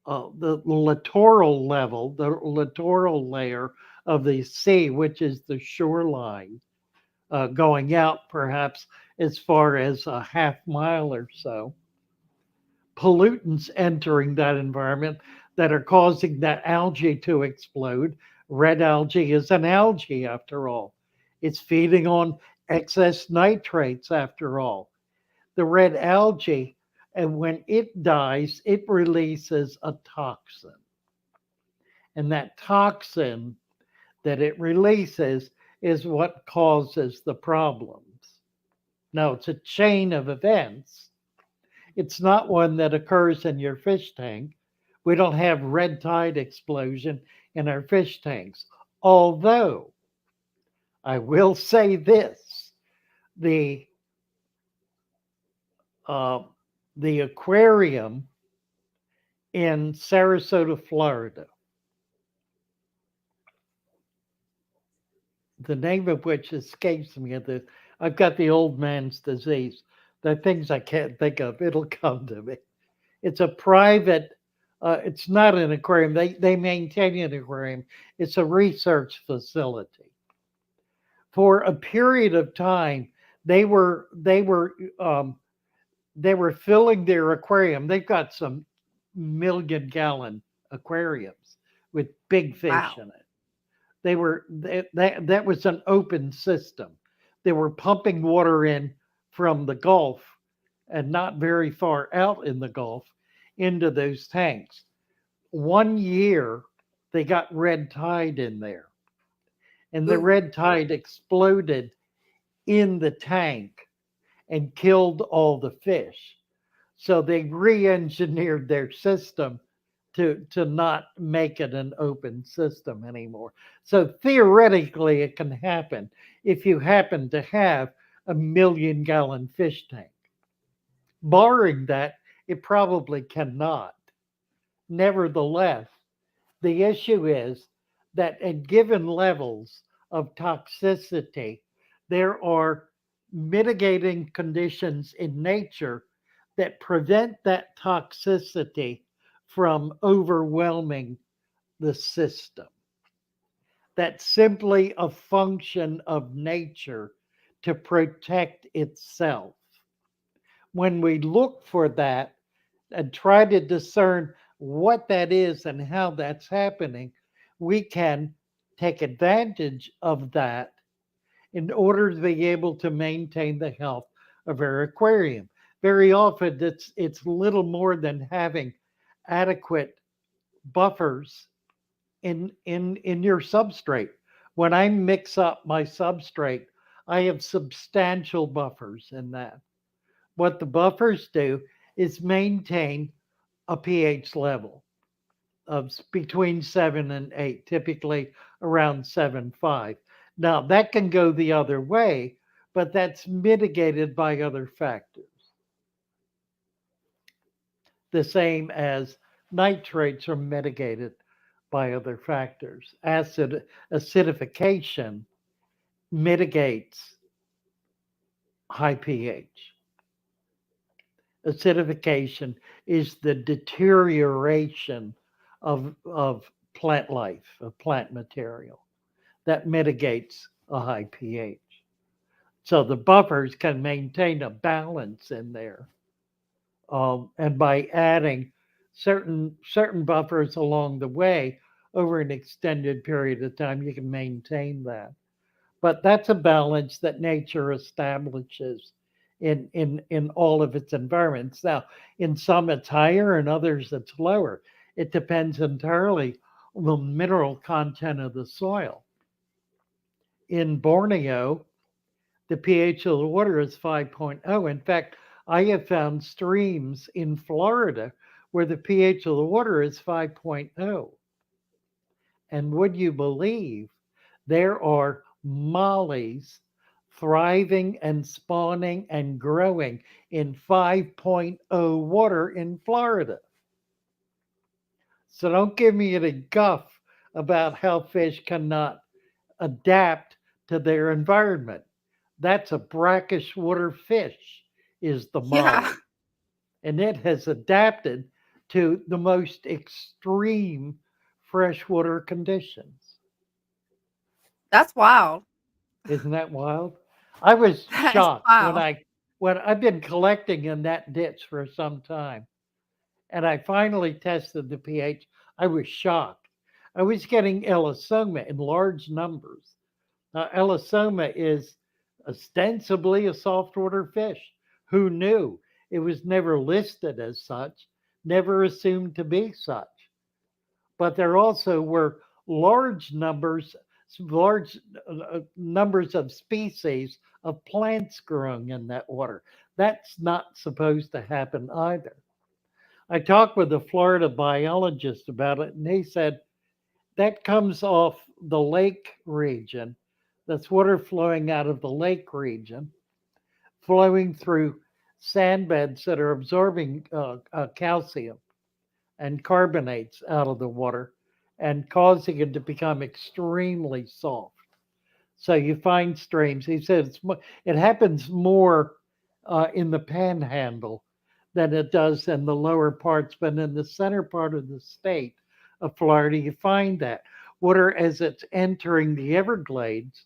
littoral level, the littoral layer of the sea, which is the shoreline, going out perhaps as far as a half mile or so. Pollutants entering that environment that are causing that algae to explode. Red algae is an algae after all. It's feeding on excess nitrates after all. The red algae, and when it dies, it releases a toxin. And that toxin that it releases is what causes the problems. Now, it's a chain of events. It's not one that occurs in your fish tank. We don't have red tide explosion in our fish tanks. Although I will say this, the uh, the aquarium in Sarasota, Florida, the name of which escapes me. I've got the old man's disease. The things I can't think of, it'll come to me. It's a private. It's not an aquarium. They maintain an aquarium. It's a research facility. For a period of time, they were they were um, they were filling their aquarium. They've got some million-gallon aquariums with big fish Wow. in it. That was an open system. They were pumping water in from the Gulf and not very far out in the Gulf into those tanks. One year they got red tide in there, and the Ooh. red tide exploded in the tank and killed all the fish. So they re-engineered their system to not make it an open system anymore. So theoretically, it can happen if you happen to have a million-gallon fish tank. Barring that, it probably cannot. Nevertheless, the issue is that at given levels of toxicity, there are mitigating conditions in nature that prevent that toxicity from overwhelming the system. That's simply a function of nature to protect itself. When we look for that and try to discern what that is and how that's happening, we can take advantage of that in order to be able to maintain the health of our aquarium. Very often, it's little more than having adequate buffers in your substrate. When I mix up my substrate, I have substantial buffers in that. What the buffers do is maintain a pH level of between 7 and 8, typically around 7.5. Now, that can go the other way, but that's mitigated by other factors, the same as nitrates are mitigated by other factors. Acidification mitigates high pH. Acidification is the deterioration of plant life, of plant material that mitigates a high pH. So the buffers can maintain a balance in there. And by adding certain buffers along the way over an extended period of time, you can maintain that. But that's a balance that nature establishes in all of its environments. Now, in some it's higher, and others it's lower. It depends entirely on the mineral content of the soil. In Borneo, the pH of the water is 5.0. In fact, I have found streams in Florida where the pH of the water is 5.0. And would you believe there are mollies thriving and spawning and growing in 5.0 water in Florida? So don't give me any guff about how fish cannot adapt to their environment. That's a brackish water fish, is the Yeah, molly. And it has adapted to the most extreme freshwater conditions. that's wild. Isn't that wild? I was That is shocked wild. when I've been collecting in that ditch for some time, and I finally tested the pH. I was shocked. I was getting ellisoma in large numbers. Now, ellisoma is ostensibly a saltwater fish. Who knew? It was never listed as such, never assumed to be such. But there also were large numbers, large numbers of species of plants growing in that water. That's not supposed to happen either. I talked with a Florida biologist about it, and he said that comes off the lake region. That's water flowing out of the lake region, flowing through sand beds that are absorbing calcium and carbonates out of the water and causing it to become extremely soft. So you find streams. He said it happens more in the panhandle than it does in the lower parts, but in the center part of the state of Florida, you find that water as it's entering the Everglades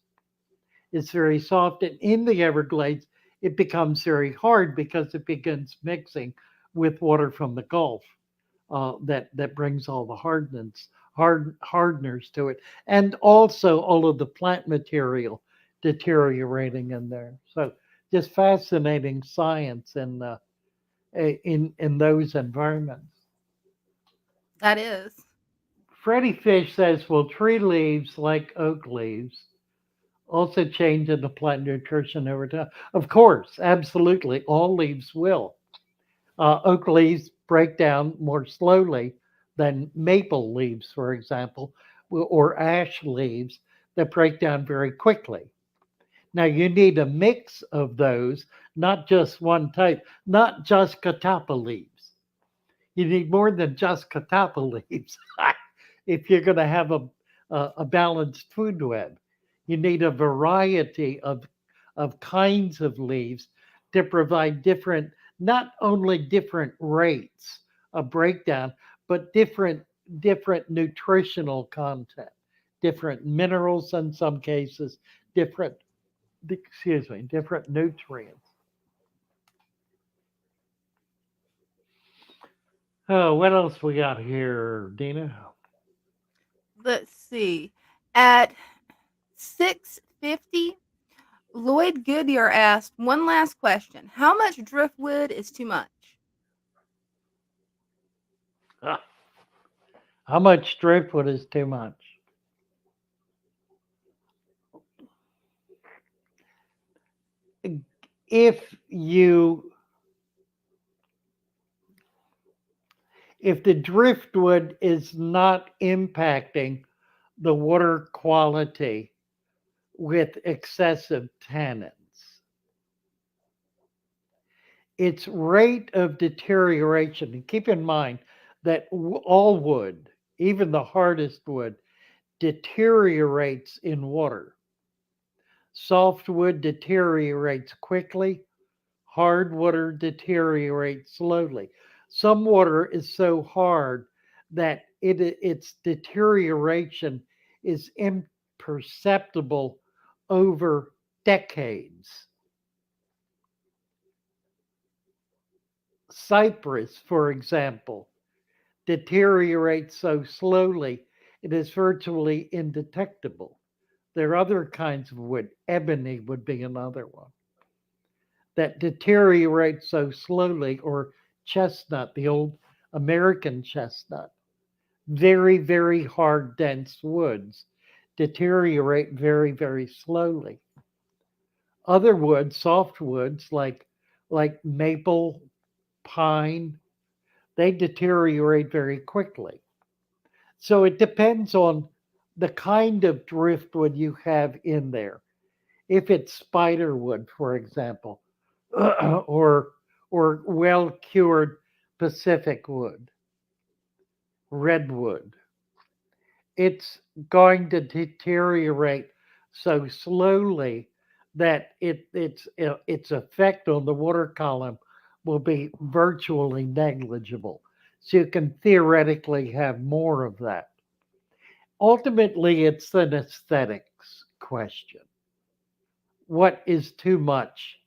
is very soft, and in the Everglades, it becomes very hard because it begins mixing with water from the Gulf that brings all the hardeners to it, and also all of the plant material deteriorating in there. So just fascinating science in those environments. That is. Freddie Fish says, "Will tree leaves like oak leaves also change into plant nutrition over time?" Of course, absolutely, all leaves will. Oak leaves break down more slowly than maple leaves, for example, or ash leaves that break down very quickly. Now, you need a mix of those, not just one type, not just catappa leaves. You need more than just catappa leaves if you're going to have a balanced food web. You need a variety of kinds of leaves to provide different, not only different rates of breakdown, but different nutritional content, different minerals in some cases, different different nutrients. Oh, what else we got here, Dina? Let's see. At 6:50, Lloyd Goodyear asked one last question. How much driftwood is too much? Ah, how much driftwood is too much? If you if the driftwood is not impacting the water quality with excessive tannins, its rate of deterioration, and keep in mind that all wood, even the hardest wood, deteriorates in water. Softwood deteriorates quickly, hard water deteriorates slowly. Some water is so hard that its deterioration is imperceptible over decades. Cypress, for example, deteriorates so slowly it is virtually indetectable. There are other kinds of wood. Ebony would be another one that deteriorates so slowly, or chestnut, the old American chestnut. Very, very hard, dense woods deteriorate very, very slowly. Other woods, soft woods like maple, pine, they deteriorate very quickly. So it depends on the kind of driftwood you have in there. If it's spider wood, for example, or well cured Pacific wood, redwood, it's going to deteriorate so slowly that its effect on the water column will be virtually negligible. So you can theoretically have more of that. Ultimately, it's an aesthetics question. What is too much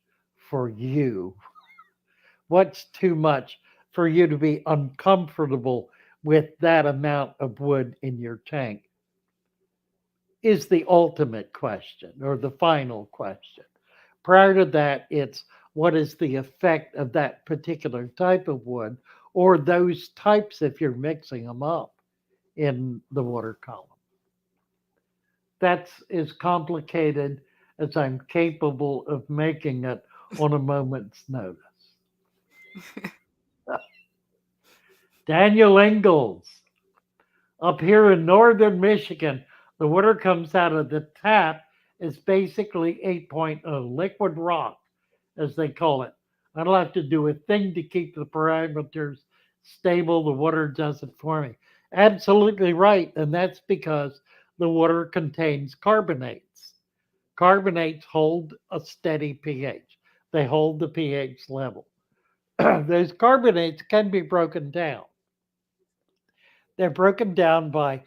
for you? What's too much for you to be uncomfortable with that amount of wood in your tank is the ultimate question or the final question. Prior to that, it's what is the effect of that particular type of wood or those types if you're mixing them up in the water column. That's as complicated as I'm capable of making it on a moment's notice. Daniel Ingalls, up here in northern Michigan, the water comes out of the tap is basically 8.0 liquid rock, as they call it. I don't have to do a thing to keep the parameters stable. The water does it for me. Absolutely right. And that's because the water contains carbonates. Carbonates hold a steady pH, they hold the pH level. Those carbonates can be broken down. They're broken down by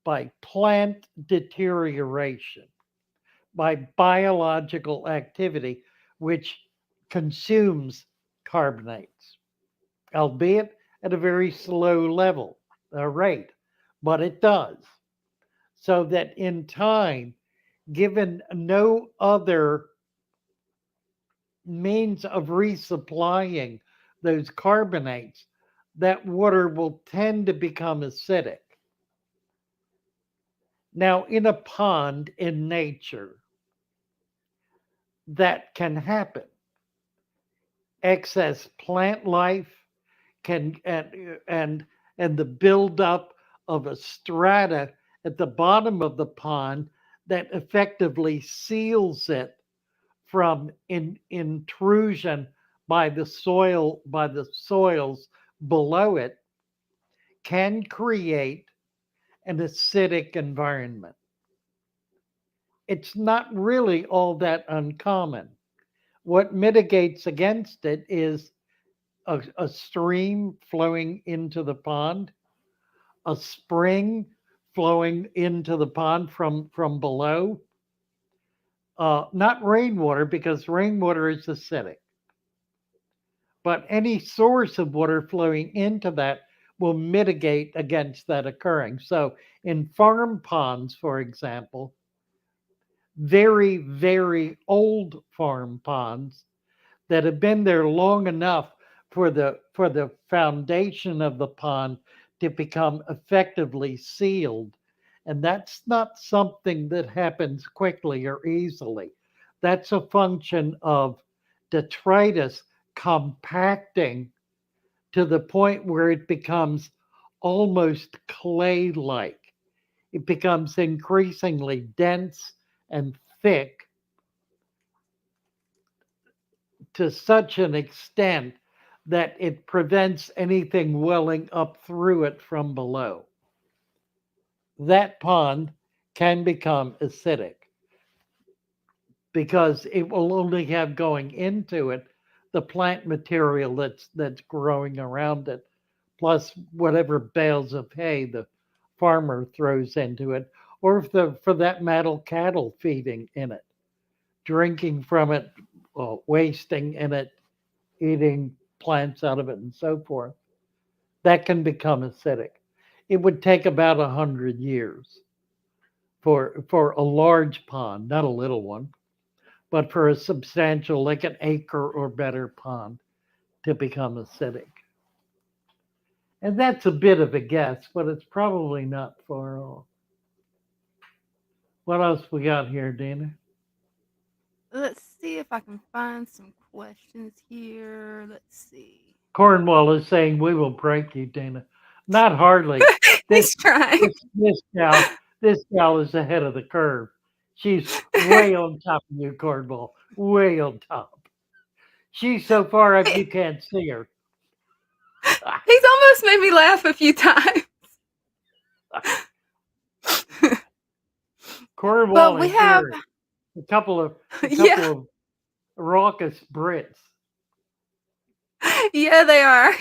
by plant deterioration, by biological activity, which consumes carbonates, albeit at a very slow level, rate, but it does. So that in time, given no other means of resupplying those carbonates, that water will tend to become acidic. Now, in a pond in nature, that can happen. Excess plant life can and the buildup of a strata at the bottom of the pond that effectively seals it from intrusion by the soils below it can create an acidic environment. It's not really all that uncommon. What mitigates against it is a stream flowing into the pond, a spring flowing into the pond from below. Not rainwater because rainwater is acidic, but any source of water flowing into that will mitigate against that occurring. So, in farm ponds, for example, very, very old farm ponds that have been there long enough for the foundation of the pond to become effectively sealed. And that's not something that happens quickly or easily. That's a function of detritus compacting to the point where it becomes almost clay like. It becomes increasingly dense and thick to such an extent that it prevents anything welling up through it from below. That pond can become acidic because it will only have going into it the plant material that's growing around it, plus whatever bales of hay the farmer throws into it, or if the for that matter cattle feeding in it, drinking from it, wasting in it, eating plants out of it, and so forth. That can become acidic. It would take about 100 years for a large pond, not a little one, but for a substantial, like an acre or better pond, to become acidic. And that's a bit of a guess, but it's probably not far off. What else we got here, Dana? Let's see if I can find some questions here. Let's see. Cornwall is saying we will break you, Dana. Not hardly. This He's trying. this gal is ahead of the curve. She's way on top of you, Cornwall. Way on top. She's so far up you can't see her. He's almost made me laugh a few times. But Cornwall we and have, Gary, a couple of a yeah, couple of raucous Brits. yeah, they are.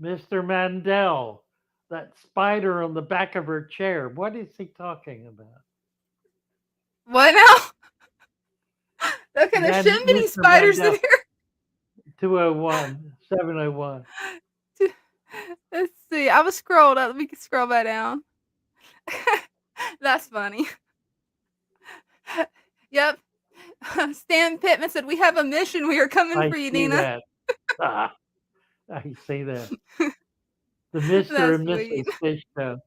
Mr. Mandel, that spider on the back of her chair. What is he talking about? What now? Okay, there shouldn't be any Mr. spiders in Mandel, here. 201, 701. Let's see. I was scrolled up. Let me scroll back down. That's funny. Yep. Stan Pittman said, "We have a mission. We are coming I for you, see Nina." that. Ah, I see that. The Mr. That's and sweet. Mrs. Fishbone.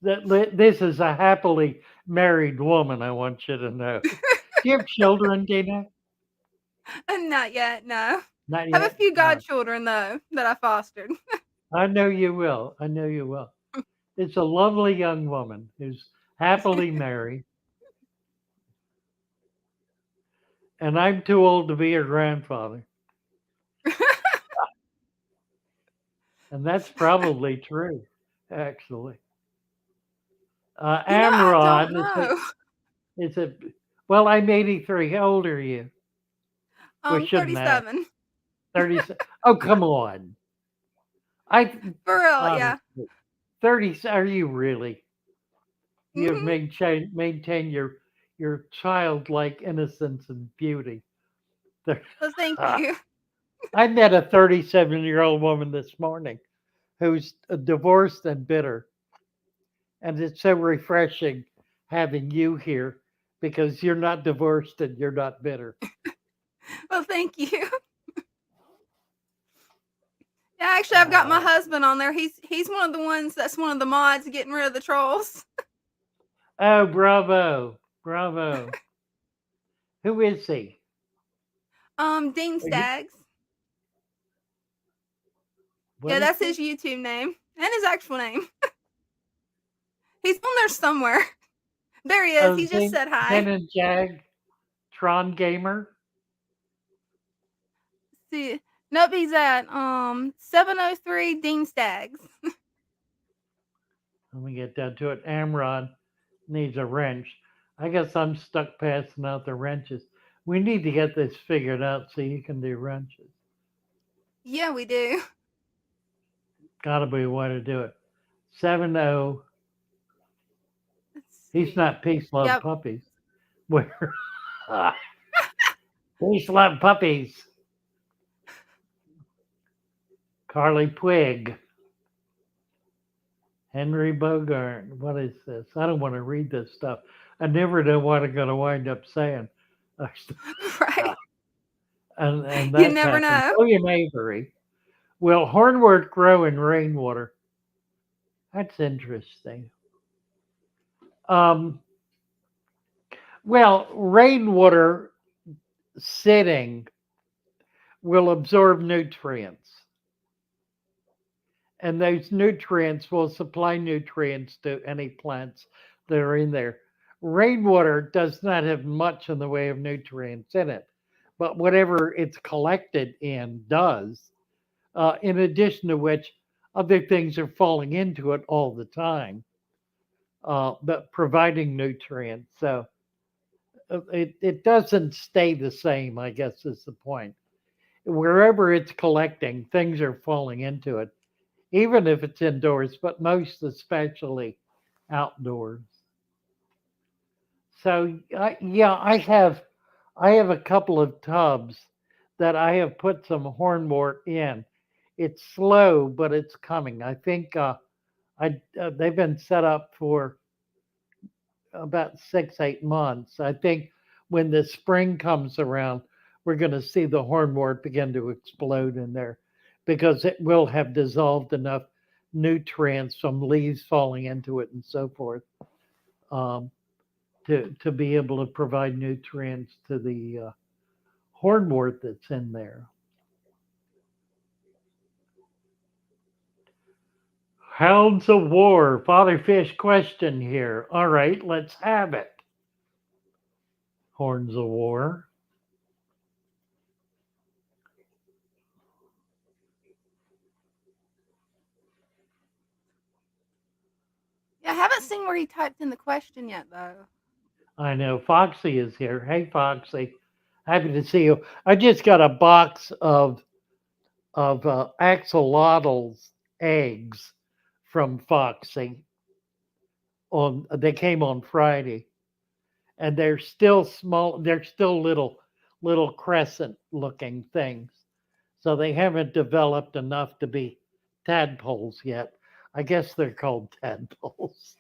This is a happily married woman, I want you to know. Do you have children, Dina? Not yet, no. Not Have a yet? few godchildren though that I fostered. I know you will. I know you will. It's a lovely young woman who's happily married, and I'm too old to be her grandfather. And that's probably true, actually. I don't Amrod, know. is it, well, I'm 83. How old are you? We shouldn't ask. 37. 30. Oh, come on. I For real, yeah. honestly, 30. Are you really? You have Mhm. maintained your childlike innocence and beauty. There- Well, thank you. I met a 37-year-old woman this morning who's divorced and bitter, and it's so refreshing having you here because you're not divorced and you're not bitter. Well, thank you. Yeah, actually, I've got my Uh, husband on there. He's one of the ones that's one of the mods getting rid of the trolls. oh, bravo, bravo. Who is he? Dean Are you, Staggs. what Yeah, is that's he? his YouTube name and his actual name. He's on there somewhere. There he is. Oh, He just said hi. Zen and Jag, Tron Gamer. See, nope, he's at 703 Dean Staggs. Let me get down to it. Amrod needs a wrench. I guess I'm stuck passing out the wrenches. We need to get this figured out so you can do wrenches. Yeah, we do. Gotta be a way to do it. 7-0. Let's He's see. not Peace Love Yep. Puppies. Where? Peace Love Puppies. Carly Twig. Henry Bogart. What is this? I don't want to read this stuff. I never know what I'm going to wind up saying. Right. And You that's never happened. know. William Avery. Will hornwort grow in rainwater? That's interesting. Um, well, rainwater sitting will absorb nutrients, and those nutrients will supply nutrients to any plants that are in there. Rainwater does not have much in the way of nutrients in it, but whatever it's collected in does. In addition to which, other things are falling into it all the time, but providing nutrients. So it doesn't stay the same, I guess is the point. Wherever it's collecting, things are falling into it, even if it's indoors, but most especially outdoors. So yeah, I have a couple of tubs that I have put some hornwort in. It's slow, but it's coming. I think they've been set up for about 6 8 months. I think when the spring comes around, we're going to see the hornwort begin to explode in there because it will have dissolved enough nutrients from leaves falling into it and so forth, um, to be able to provide nutrients to the hornwort that's in there. Hounds of War, Father Fish question here. All right, let's have it. Horns of War. Yeah, I haven't seen where he typed in the question yet, though. I know Foxy is here. Hey, Foxy. Happy to see you. I just got a box of axolotls eggs from Foxy. On they came on Friday, and they're still small. They're still little crescent looking things. So they haven't developed enough to be tadpoles yet. I guess they're called tadpoles.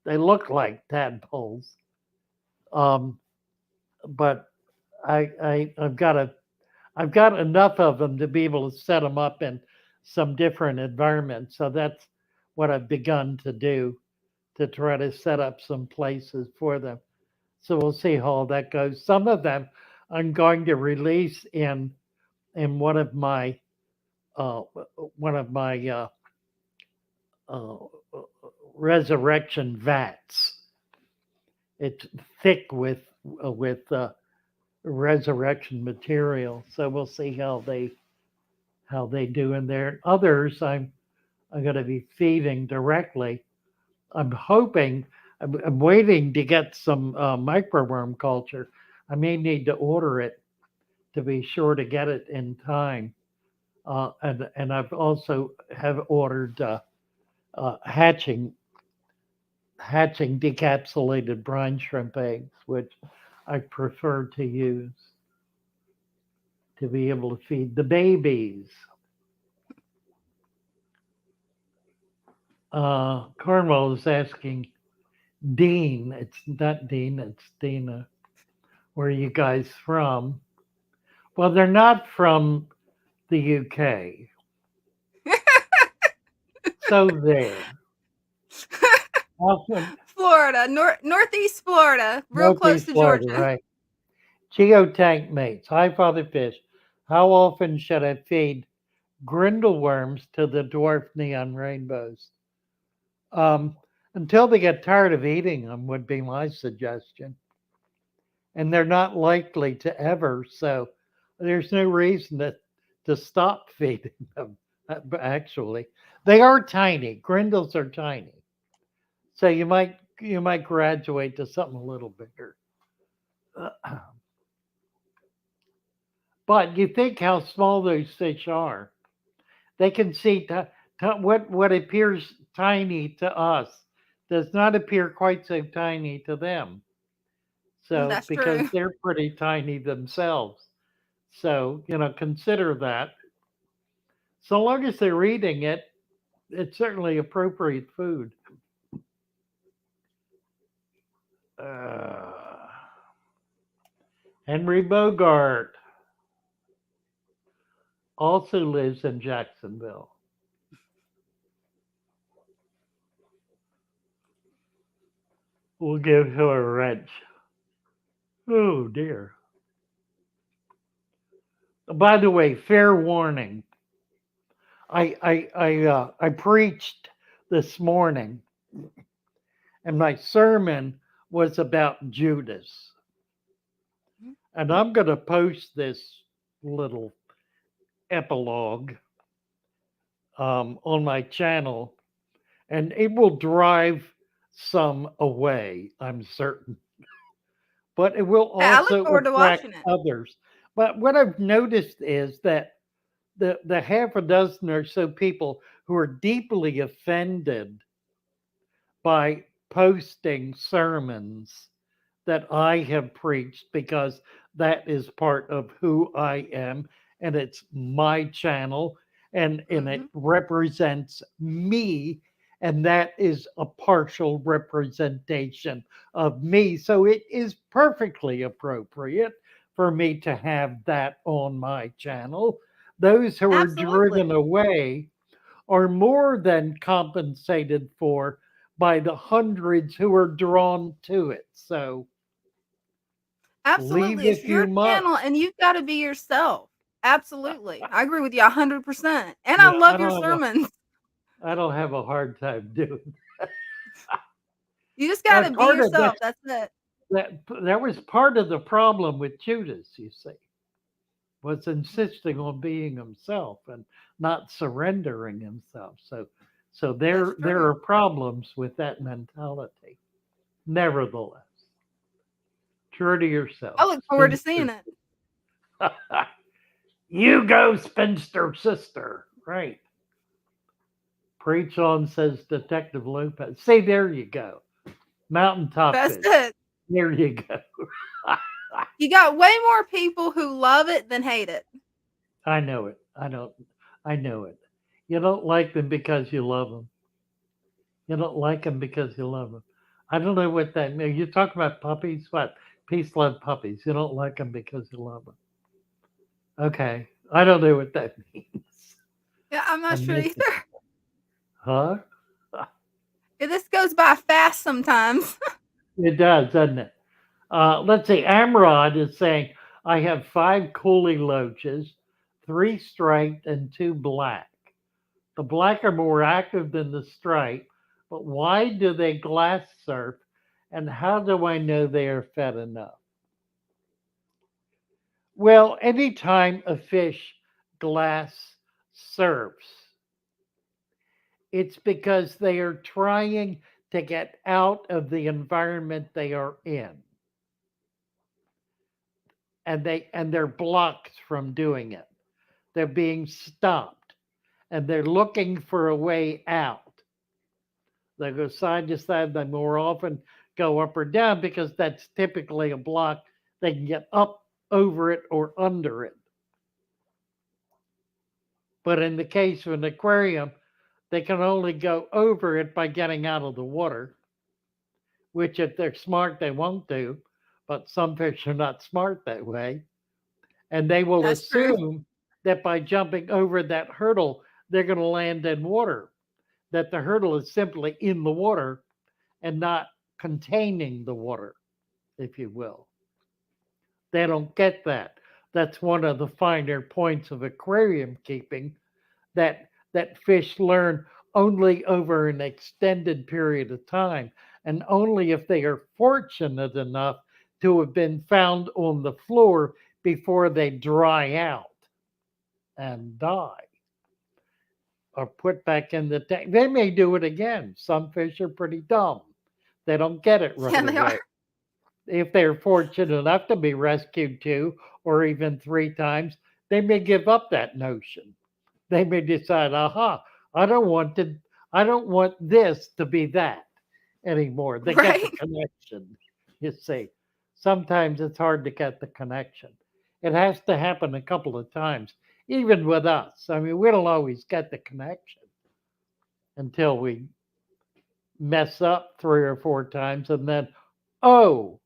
They look like tadpoles. Um, but I've got enough of them to be able to set them up in some different environments. So that's what I've begun to do to try to set up some places for them. So we'll see how all that goes. Some of them I'm going to release in uh, one of my uh, resurrection vats. It's thick with resurrection material, so we'll see how they do in there. Others I'm going to be feeding directly. I'm hoping I'm waiting to get some microworm culture. I may need to order it to be sure to get it in time. And I've also have ordered hatching decapsulated brine shrimp eggs, which I prefer to use to be able to feed the babies. Cornwall is asking Dean. It's not Dean. It's Dina. Where are you guys from? Well, they're not from the UK. So there. Often Florida, northeast Florida, real close Northeast to Florida, Georgia. right? Geotank mates. Hi, Father Fish. How often should I feed grindle worms to the dwarf neon rainbows? Um, until they get tired of eating them, would be my suggestion. And they're not likely to ever, so there's no reason to stop feeding them. Actually, they are tiny. Grindles are tiny, so you might graduate to something a little bigger. But you think how small those fish are. They can see what appears tiny to us does not appear quite so tiny to them. So That's because true. they're pretty tiny themselves. So, consider that. So long as they're eating it, it's certainly appropriate food. Uh, Henry Bogart also lives in Jacksonville. We'll give him a wrench. Oh dear. By the way, fair warning. I preached this morning, and my sermon was about Judas, and I'm going to post this little epilogue on my channel, and it will drive some away, I'm certain, but it will Hey, I look also forward to attract watching it. others. But what I've noticed is that the half a dozen or so people who are deeply offended by posting sermons that I have preached because that is part of who I am and it's my channel and it Hmm. represents me and that is a partial representation of me. So it is perfectly appropriate for me to have that on my channel. Those who are driven Absolutely. away are more than compensated for by the hundreds who are drawn to it. So, Leave Absolutely. It's if you your channel must. and you've got to be yourself. Absolutely. I agree with you 100%. And I Yeah, love your sermons. I don't have a hard time doing You just got that. to be Part of yourself. That's it. that was part of the problem with Judas, you see, was insisting on being himself and not surrendering himself. So That's there true. are problems with that mentality. Nevertheless, true to yourself, I look forward to seeing spinster. it. You go, spinster sister. Right. Preach on, says Detective Lopez. See, there you go. Mountaintop That's fish. it. There you go. You got way more people who love it than hate it. I know it. I don't. I know it. You don't like them because you love them. You don't like them because you love them. I don't know what that means. You talk about puppies. What? Peace, love puppies. You don't like them because you love them. Okay. I don't know what that means. Yeah, I'm I not sure missed it. either. Huh? Yeah, this goes by fast sometimes. It does, doesn't it? Let's see. Amrod is saying, I have 5 coolie loaches, 3 striped and 2 black. The black are more active than the stripe, but why do they glass surf? And how do I know they are fed enough? Well, anytime a fish glass surfs, it's because they are trying to get out of the environment they are in. And they're blocked from doing it. They're being stopped and they're looking for a way out. They go side to side. They more often go up or down because that's typically a block. They can get up over it or under it. But in the case of an aquarium, they can only go over it by getting out of the water, which if they're smart, they won't do. But some fish are not smart that way. And they will That's true. assume that by jumping over that hurdle, they're going to land in water, that the hurdle is simply in the water and not containing the water, if you will. They don't get that. That's one of the finer points of aquarium keeping that fish learn only over an extended period of time and only if they are fortunate enough to have been found on the floor before they dry out and die or put back in the tank. They may do it again. Some fish are pretty dumb. They don't get it Yeah, right they are. away. If they're fortunate enough to be rescued 2 or even 3 times, they may give up that notion. They may decide, aha, I don't want to, I don't want this to be that anymore. They get the Right? connection, you see. Sometimes it's hard to get the connection. It has to happen a couple of times, even with us. I mean, we don't always get the connection until we mess up 3 or 4 times and then, oh,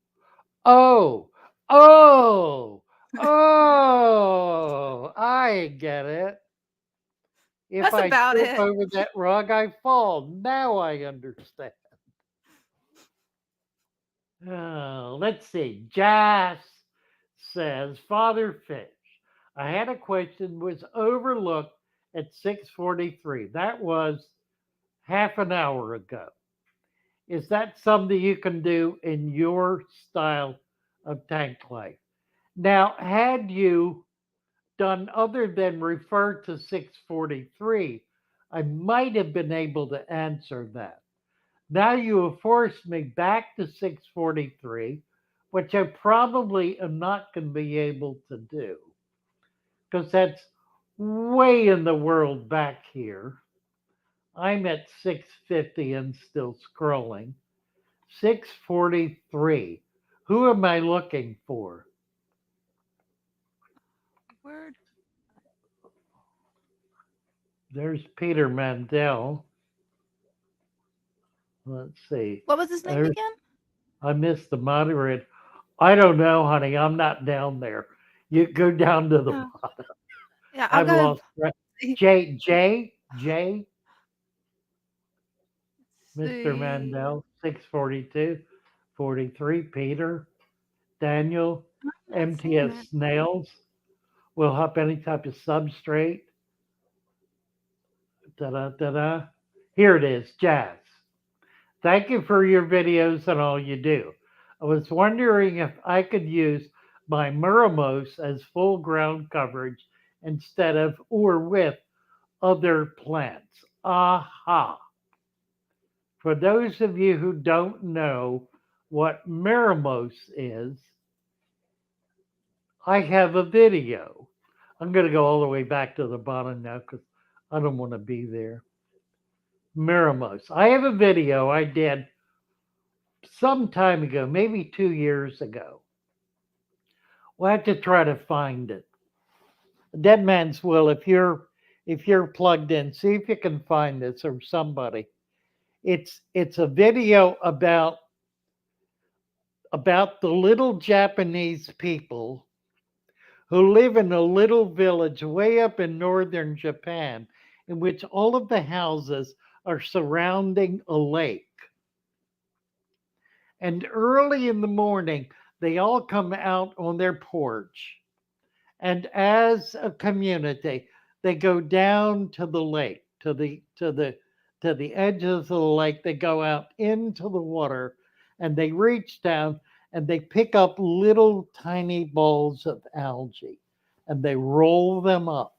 oh, oh, oh, I get it. If That's I about trip it. over that rug, I fall. Now I understand. Oh, let's see. Jas says, Father Fish, I had a question was overlooked at 6:43. That was half an hour ago. Is that something you can do in your style of tank life? Now, had you done other than refer to 643, I might have been able to answer that. Now you have forced me back to 643, which I probably am not going to be able to do because that's way in the world back here. I'm at 650 and still scrolling. 643. Who am I looking for? Word. There's Peter Mandel. Let's see. What was his name There's, again? I missed the moderator. I don't know, honey. I'm not down there. You go down to the Oh, bottom. yeah, I'll I've go lost track. see. J, Let's Mr. see. Mandel, 642, 43, Peter, Daniel. I'm not empty seeing as it. snails. We'll up any type of substrate. Da-da, da-da. Here it is, Jazz. Thank you for your videos and all you do. I was wondering if I could use my Muramos as full ground coverage instead of or with other plants. Aha. For those of you who don't know what Muramos is, I have a video. I'm going to go all the way back to the bottom now because I don't want to be there. Miramos. I have a video I did some time ago, maybe 2 years ago. We'll have to try to find it. Dead Man's Will, if you're plugged in, see if you can find this or somebody. It's a video about the little Japanese people who live in a little village way up in northern Japan, in which all of the houses are surrounding a lake. And early in the morning, they all come out on their porch. And as a community, they go down to the lake, to the edges of the lake. They go out into the water and they reach down and they pick up little tiny balls of algae and they roll them up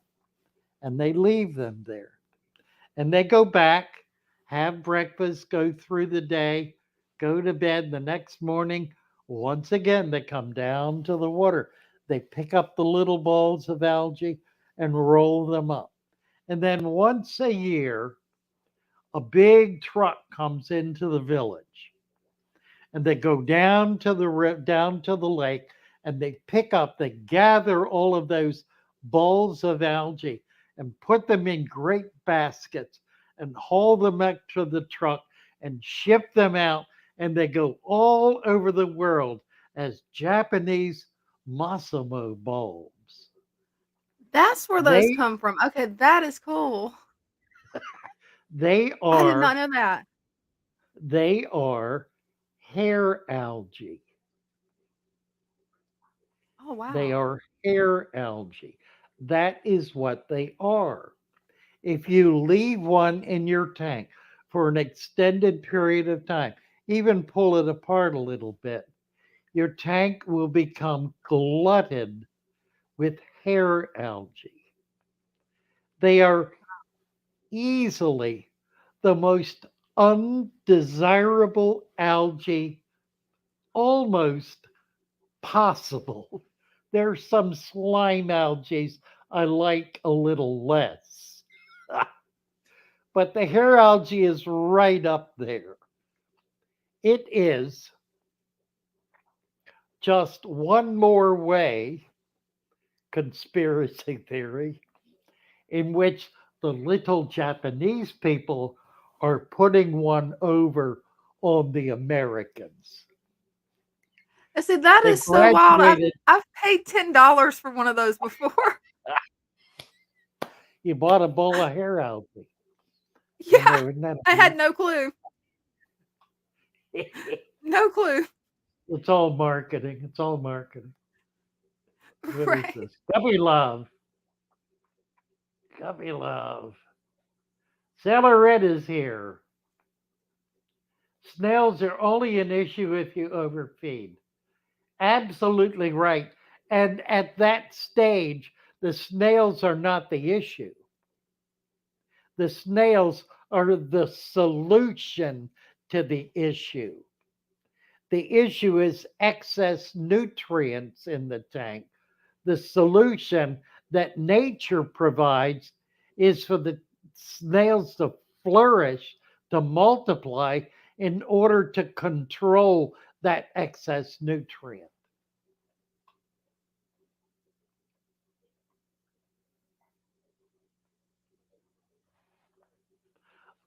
and they leave them there. And they go back, have breakfast, go through the day, go to bed the next morning. Once again, they come down to the water. They pick up the little balls of algae and roll them up. And then once a year, a big truck comes into the village and they go down to the lake and they gather all of those balls of algae and put them in great baskets and haul them up to the truck and ship them out, and they go all over the world as Japanese Massimo bulbs. That's where those They come from. Okay, that is cool. they I did not are know that. they are hair algae. Oh, They wow. are hair algae. That is what they are. If you leave one in your tank for an extended period of time, even pull it apart a little bit, your tank will become glutted with hair algae. They are easily the most undesirable algae almost possible. There's some slime algae I like a little less, but the hair algae is right up there. It is just one more way, conspiracy theory, in which the little Japanese people are putting one over on the Americans. And see, that They've is so wild. graduated. I've paid $10 for one of those before. You bought a bowl of hair algae. I Yeah, know, isn't that I had amazing? no clue. No clue. It's all marketing. It's all marketing. What is Right. this? Guppy Love. Guppy Love. Sailor Red is here. Snails are only an issue if you overfeed. Absolutely right. And at that stage, the snails are not the issue. The snails are the solution to the issue. The issue is excess nutrients in the tank. The solution that nature provides is for the snails to flourish, to multiply in order to control that excess nutrient.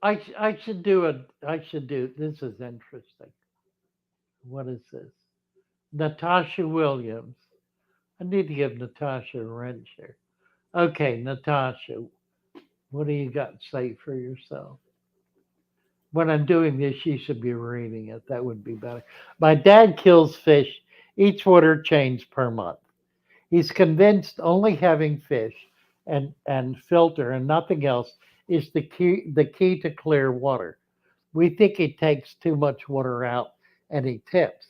I should do this is interesting. What is this? Natasha Williams. I need to give Natasha a wrench here. Okay, Natasha, what do you got to say for yourself? When I'm doing this, you should be reading it. That would be better. My dad kills fish each water change per month. He's convinced only having fish and filter and nothing else is the key to clear water. We think he takes too much water out and he tips.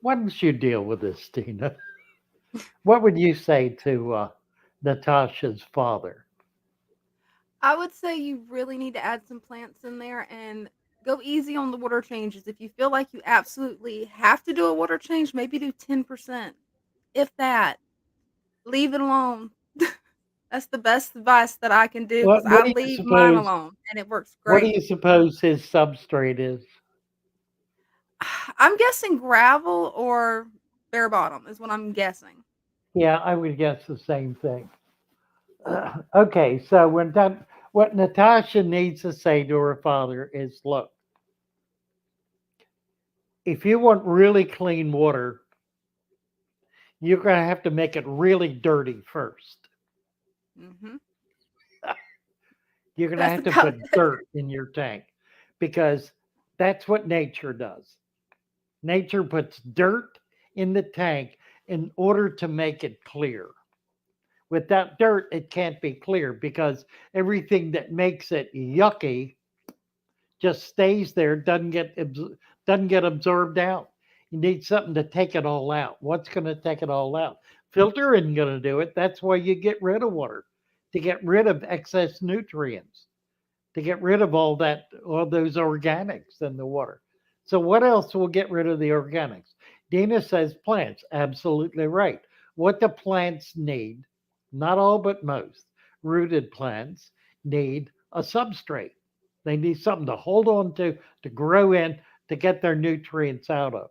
Why don't you deal with this, Tina? What would you say to Natasha's father? I would say you really need to add some plants in there and go easy on the water changes. If you feel like you absolutely have to do a water change, maybe do 10%. If that, leave it alone. That's the best advice that I can do because What I do you leave mine suppose? alone and it works What do great. you suppose his substrate is? I'm guessing gravel or bare bottom is what I'm guessing. Yeah, I would guess the same thing. Okay, so what Natasha needs to say to her father is, look, if you want really clean water, you're going to have to make it really dirty first. Mhm. You're going to That's have to about put it. dirt in your tank because that's what nature does. Nature puts dirt in the tank in order to make it clear. Without dirt, it can't be clear because everything that makes it yucky just stays there, doesn't get absorbed out. You need something to take it all out. What's going to take it all out? Filter isn't going to do it. That's why you get rid of water, to get rid of excess nutrients, to get rid of all those organics in the water. So what else will get rid of the organics? Dina says plants. Absolutely right. What the plants need, not all but most, rooted plants need a substrate. They need something to hold on to grow in, to get their nutrients out of.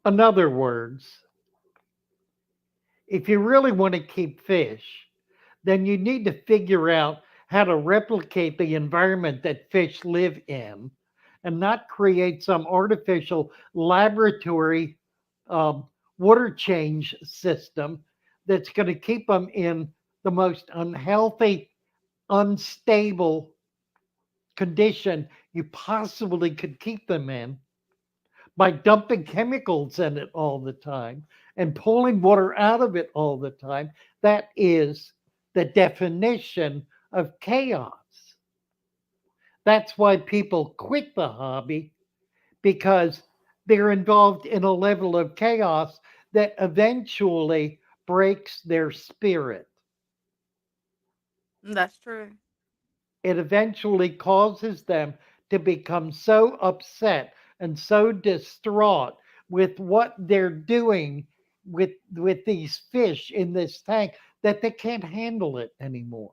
In other words, if you really want to keep fish, then you need to figure out how to replicate the environment that fish live in and not create some artificial laboratory um, water change system that's going to keep them in the most unhealthy, unstable condition you possibly could keep them in by dumping chemicals in it all the time and pulling water out of it all the time. That is the definition of chaos. That's why people quit the hobby because they're involved in a level of chaos that eventually breaks their spirit. That's true. It eventually causes them to become so upset and so distraught with what they're doing with these fish in this tank that they can't handle it anymore.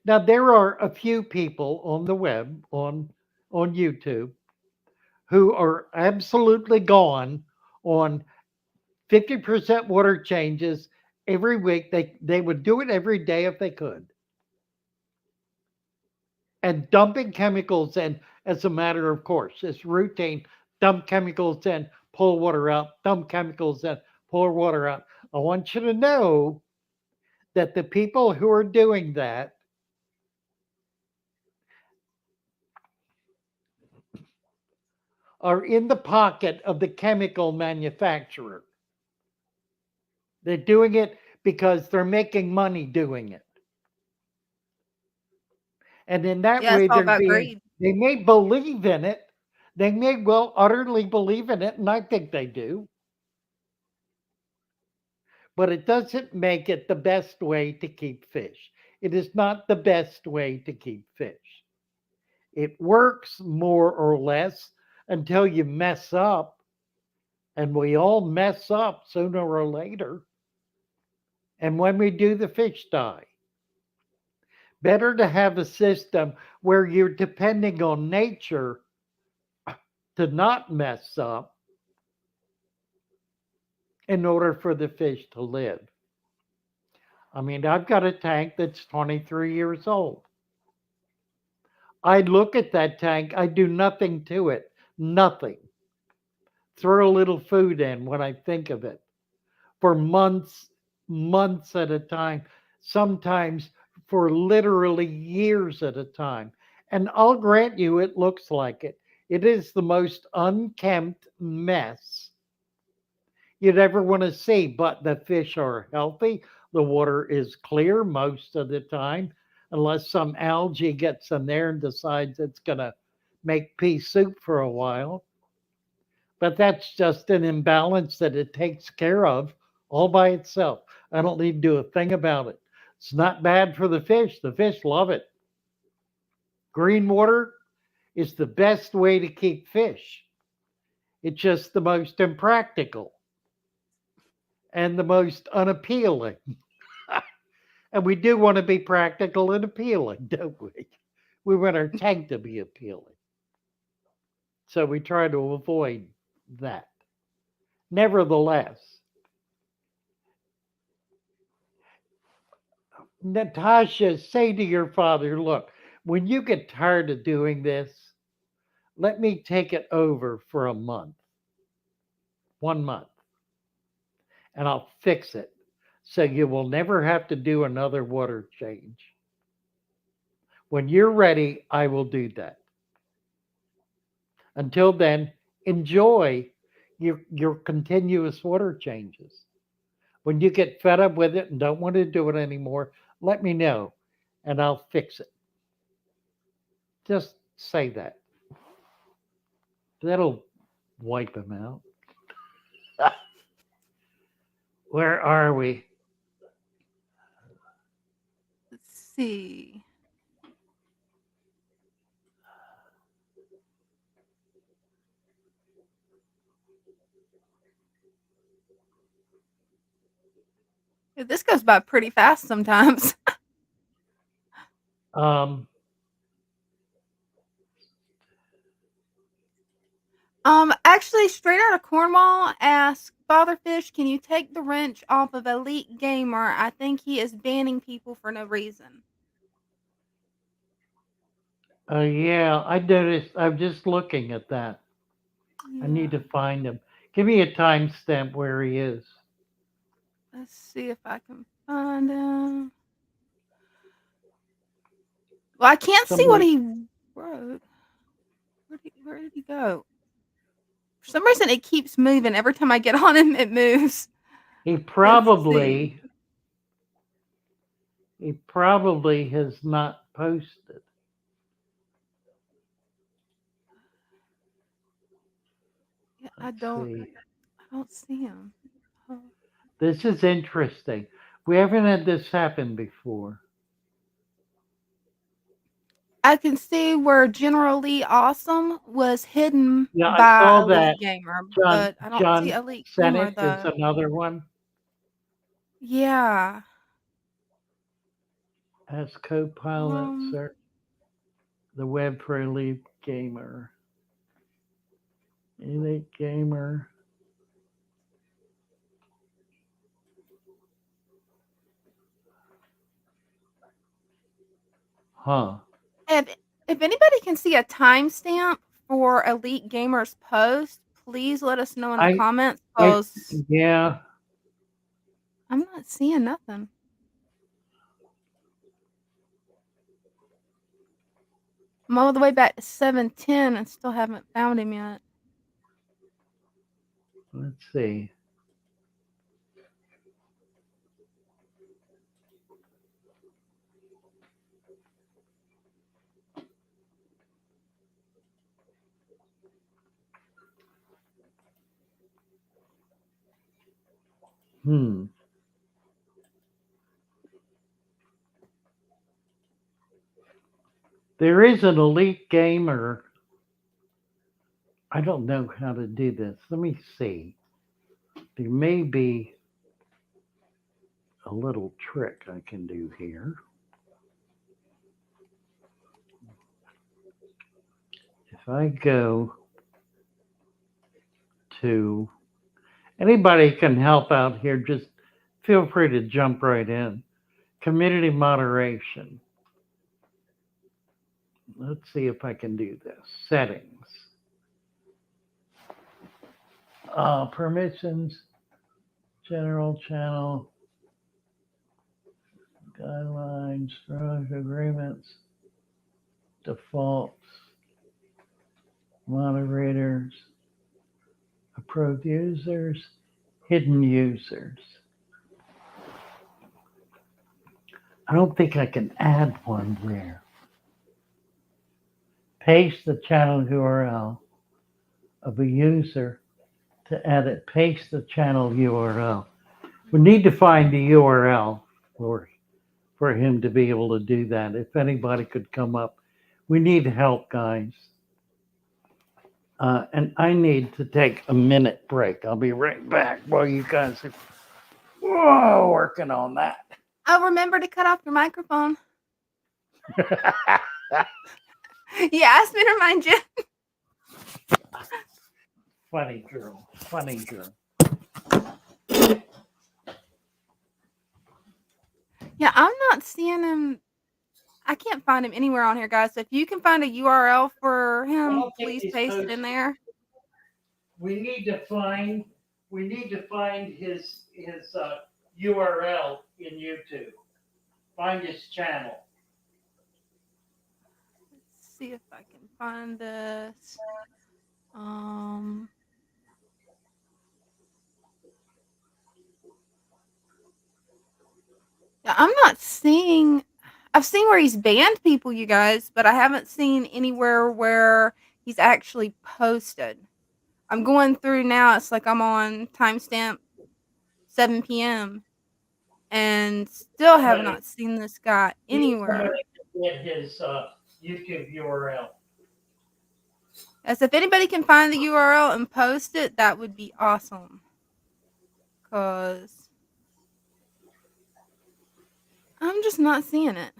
Now there are a few people on the web on YouTube who are absolutely gone on 50% water changes every week. They would do it every day if they could. And dumping chemicals in as a matter of course. It's routine. Dump chemicals in, pull water out, dump chemicals in, pull water out. I want you to know that the people who are doing that are in the pocket of the chemical manufacturer. They're doing it because they're making money doing it. And in that Yeah, it's way, all about greed. they may believe in it. They may well utterly believe in it, and I think they do, but it doesn't make it the best way to keep fish. It is not the best way to keep fish. It works more or less until you mess up, and we all mess up sooner or later. And when we do, the fish die. Better to have a system where you're depending on nature to not mess up in order for the fish to live. I mean, I've got a tank that's 23 years old. I look at that tank, I do nothing to it, nothing. Throw a little food in when I think of it for months, months at a time, sometimes for literally years at a time. And I'll grant you, it looks like it. It is the most unkempt mess you'd ever want to see, but the fish are healthy. The water is clear most of the time, unless some algae gets in there and decides it's going to make pea soup for a while. But that's just an imbalance that it takes care of all by itself. I don't need to do a thing about it. It's not bad for the fish. The fish love it. Green water is the best way to keep fish. It's just the most impractical and the most unappealing. And we do want to be practical and appealing, don't we? We want our tank to be appealing. So we try to avoid that. Nevertheless, Natasha, say to your father, look, when you get tired of doing this, let me take it over for a month, 1 month, and I'll fix it. So you will never have to do another water change. When you're ready, I will do that. Until then, enjoy your continuous water changes. When you get fed up with it and don't want to do it anymore, let me know and I'll fix it. Just say that. That'll wipe them out. Where are we? Let's see. Yeah, this goes by pretty fast sometimes. Um, Actually, Straight Out of Cornwall asked, Fatherfish, can you take the wrench off of Elite Gamer? I think he is banning people for no reason. yeah, I noticed. I'm just looking at that. I need Yeah. to find him. Give me a timestamp where he is. Let's see if I can find him. Well, I can't see what Somebody, he wrote. Where did he go? For some reason, it keeps moving. Every time I get on him, it moves. he Let's see. he probably has not posted. Yeah, I Let's don't. see. I don't see him. Oh. This is interesting. We haven't had this happen before. I can see where General Lee Awesome was hidden Yeah, I by saw that. Elite Gamer, John but I don't see John Elite Gamer Senate is though. another one Yeah. as co-pilot. Um. Search the web for Elite Gamer. Elite Gamer. Huh. If anybody can see a timestamp for Elite Gamer's post, please let us know in the I comments I because yeah. I'm not seeing nothing. I'm all the way back to 710 and still haven't found him yet. Let's see. Hmm. There is an Elite Gamer. I don't know how to do this. Let me see. There may be a little trick I can do here. If I go to anybody can help out here, just feel free to jump right in. Community moderation. Let's see if I can do this. Settings. Permissions. General channel. Guidelines, rules, agreements, defaults, moderators, approved users, hidden users. I don't think I can add one there. Paste the channel URL of a user to edit. Paste the channel URL. We need to find the URL for him to be able to do that. If anybody could come up, we need help, guys. And I need to take a minute break. I'll be right back while you guys are working on that. I'll remember to cut off your microphone. You asked me to remind you. Funny girl. Funny girl. Yeah, I'm not seeing him. I can't find him anywhere on here, guys. So if you can find a URL for him, please paste it in there. We need to find his URL in YouTube. Find his channel. Let's see if I can find this. Yeah, I'm not seeing. I've seen where he's banned people, you guys, but I haven't seen anywhere where he's actually posted. I'm going through now. It's like I'm on timestamp 7 p.m. and still have not seen this guy anywhere. Get his YouTube URL. As if anybody can find the URL and post it, that would be awesome. Cause I'm just not seeing it.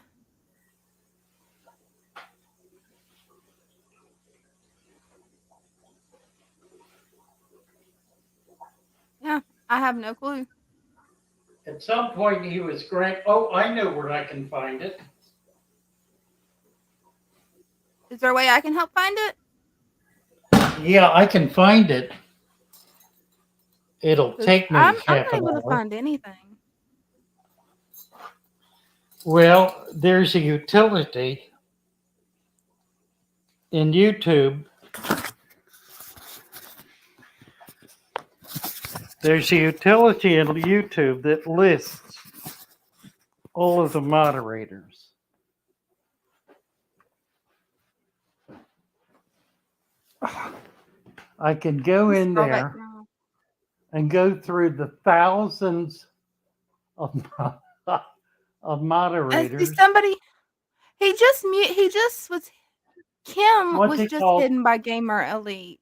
Yeah, I have no clue. At some point, he was great. Oh, I know where I can find it. Is there a way I can help find it? Yeah, I can find it. It'll take me I'm half not an able to hour. find anything. Well, there's a utility in YouTube. There's a utility in YouTube that lists all of the moderators. I can go in there and go through the thousands of moderators. See somebody. He just was. Kim was just hidden by Gamer Elite.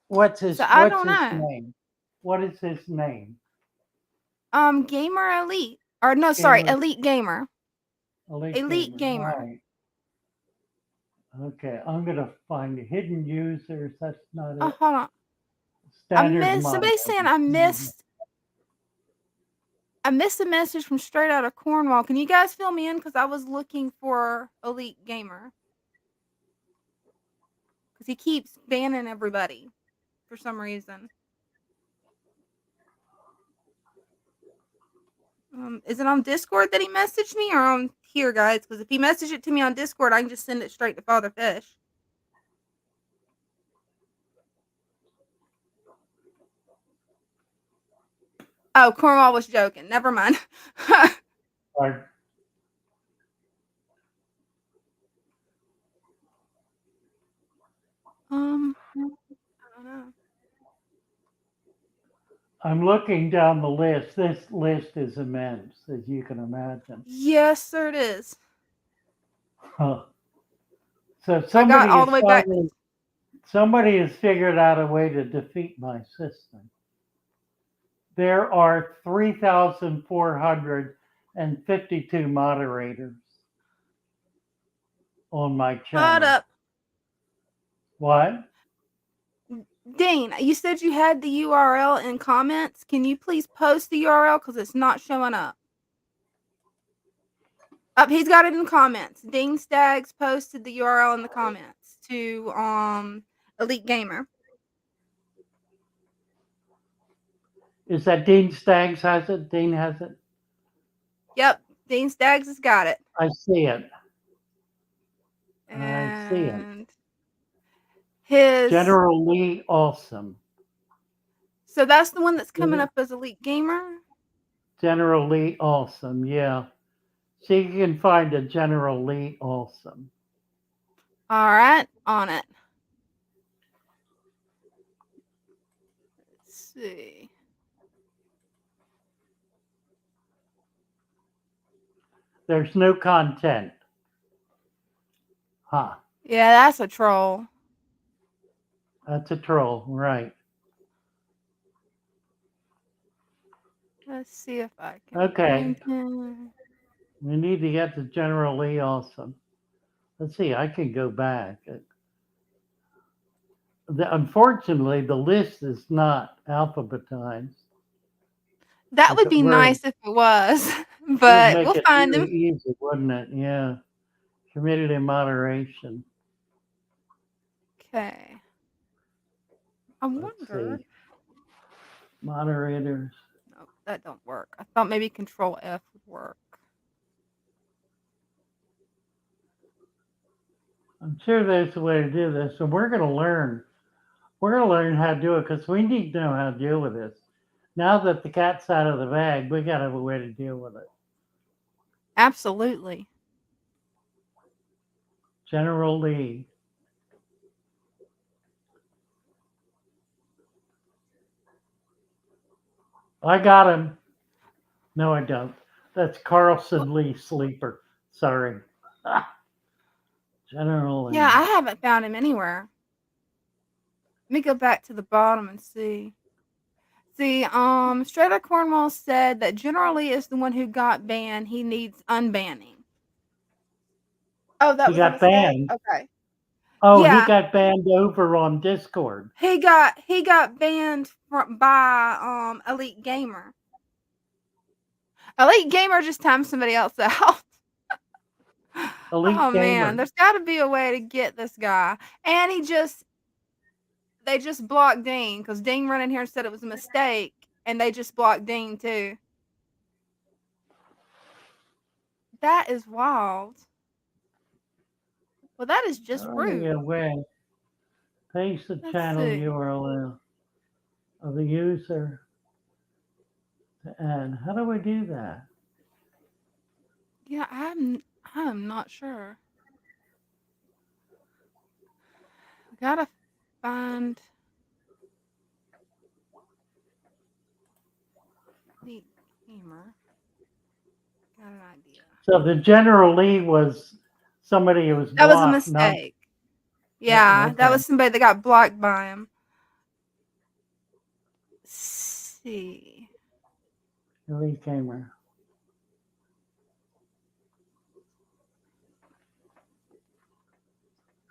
What's his name? What is his name? Gamer Elite. Or no, sorry, Elite Gamer. Elite Gamer. Right. Okay, I'm gonna find hidden users. That's not it. Oh, hold on. Somebody's saying I missed a message from Straight Out of Cornwall. Can you guys fill me in? Because I was looking for Elite Gamer. Because he keeps banning everybody for some reason. Is it on Discord that he messaged me or on here, guys? Because if he messaged it to me on Discord, I can just send it straight to Father Fish. Oh, Cornwall was joking. Never mind. Right. I don't know. I'm looking down the list. This list is immense, as you can imagine. Yes, sir, it is. Huh. So somebody has figured out a way to defeat my system. There are 3,452 moderators on my channel. Shut up. What? Dean, you said you had the URL in comments. Can you please post the URL because it's not showing up? He's got it in comments. Dean Staggs posted the URL in the comments to Elite Gamer. Is that Dean Staggs has it? Dean has it? Yep. Dean Staggs has got it. I see it. I see it. And his General Lee Awesome. so that's the one that's coming Gen- up as Elite Gamer. General Lee Awesome. Yeah. See, you can find a General Lee Awesome. All right, on it. Let's see. There's no content. Huh. Yeah, that's a troll. That's a troll. Right. Let's see if I can Okay. find him. We need to get to General Lee Awesome. Let's see. I can go back. Unfortunately, the list is not alphabetized. That If would it be were, nice if it was, it would but make we'll it find really him. easy, wouldn't it? Yeah. Community moderation. Okay. I Let's wonder. see. Moderators. No, that don't work. I thought maybe Control F would work. I'm sure there's a way to do this, and we're going to learn. We're going to learn how to do it because we need to know how to deal with this. Now that the cat's out of the bag, we got to have a way to deal with it. Absolutely. General Lee. I got him. No, I don't. That's Carlson Lee Sleeper. Sorry. General Lee. Yeah, I haven't found him anywhere. Let me go back to the bottom and see. See, Strata Cornwall said that generally is the one who got banned. He needs unbanning. Oh, that He was a got mistake? banned. Okay. Oh, he Yeah, got banned over on Discord. he got banned by Elite Gamer. Elite Gamer just timed somebody else out. Elite Oh man, Gamer. there's got to be a way to get this guy. And they just blocked Dean because Dean ran in here and said it was a mistake, and they just blocked Dean too. That is wild. Well, that is just Oh, rude. yeah, way. Paste the Let's channel see. URL of the user to add. How do we do that? Yeah, I'm not sure. I gotta find the gamer. Got an idea. So the General Lee was somebody who was That was a blocked, not mistake. Yeah, that okay. was somebody that got blocked by him. See. Elite Gamer.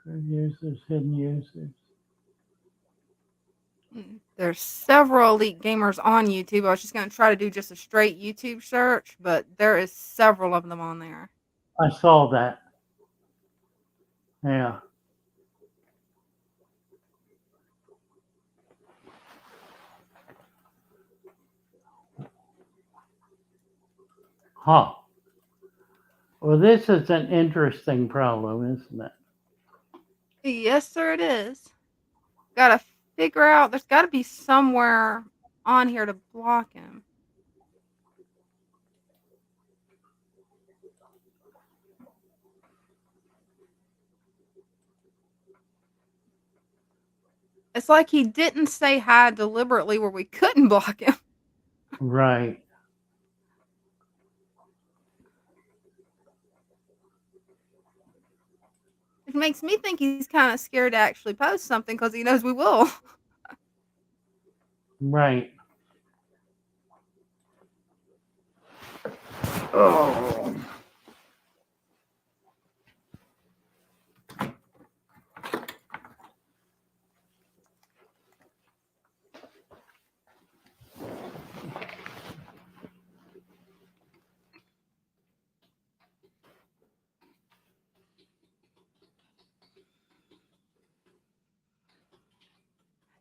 Good users, hidden users. There's several elite gamers on YouTube. I was just gonna try to do just a straight YouTube search, but there is several of them on there. I saw that. Yeah. Huh. Well, this is an interesting problem, isn't it? Yes, sir, it is. Gotta figure out. There's got to be somewhere on here to block him. It's like he didn't say hi deliberately where we couldn't block him. Right. It makes me think he's kind of scared to actually post something because he knows we will. Right. Oh.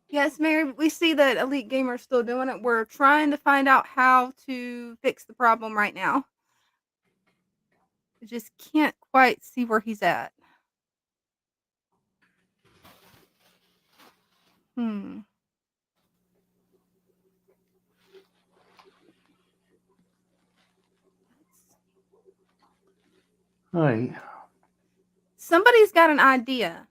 Yes, Mary, we see that Elite Gamer still doing it. We're trying to find out how to fix the problem right now. I just can't quite see where he's at. Hmm. Hey, Somebody's got an idea.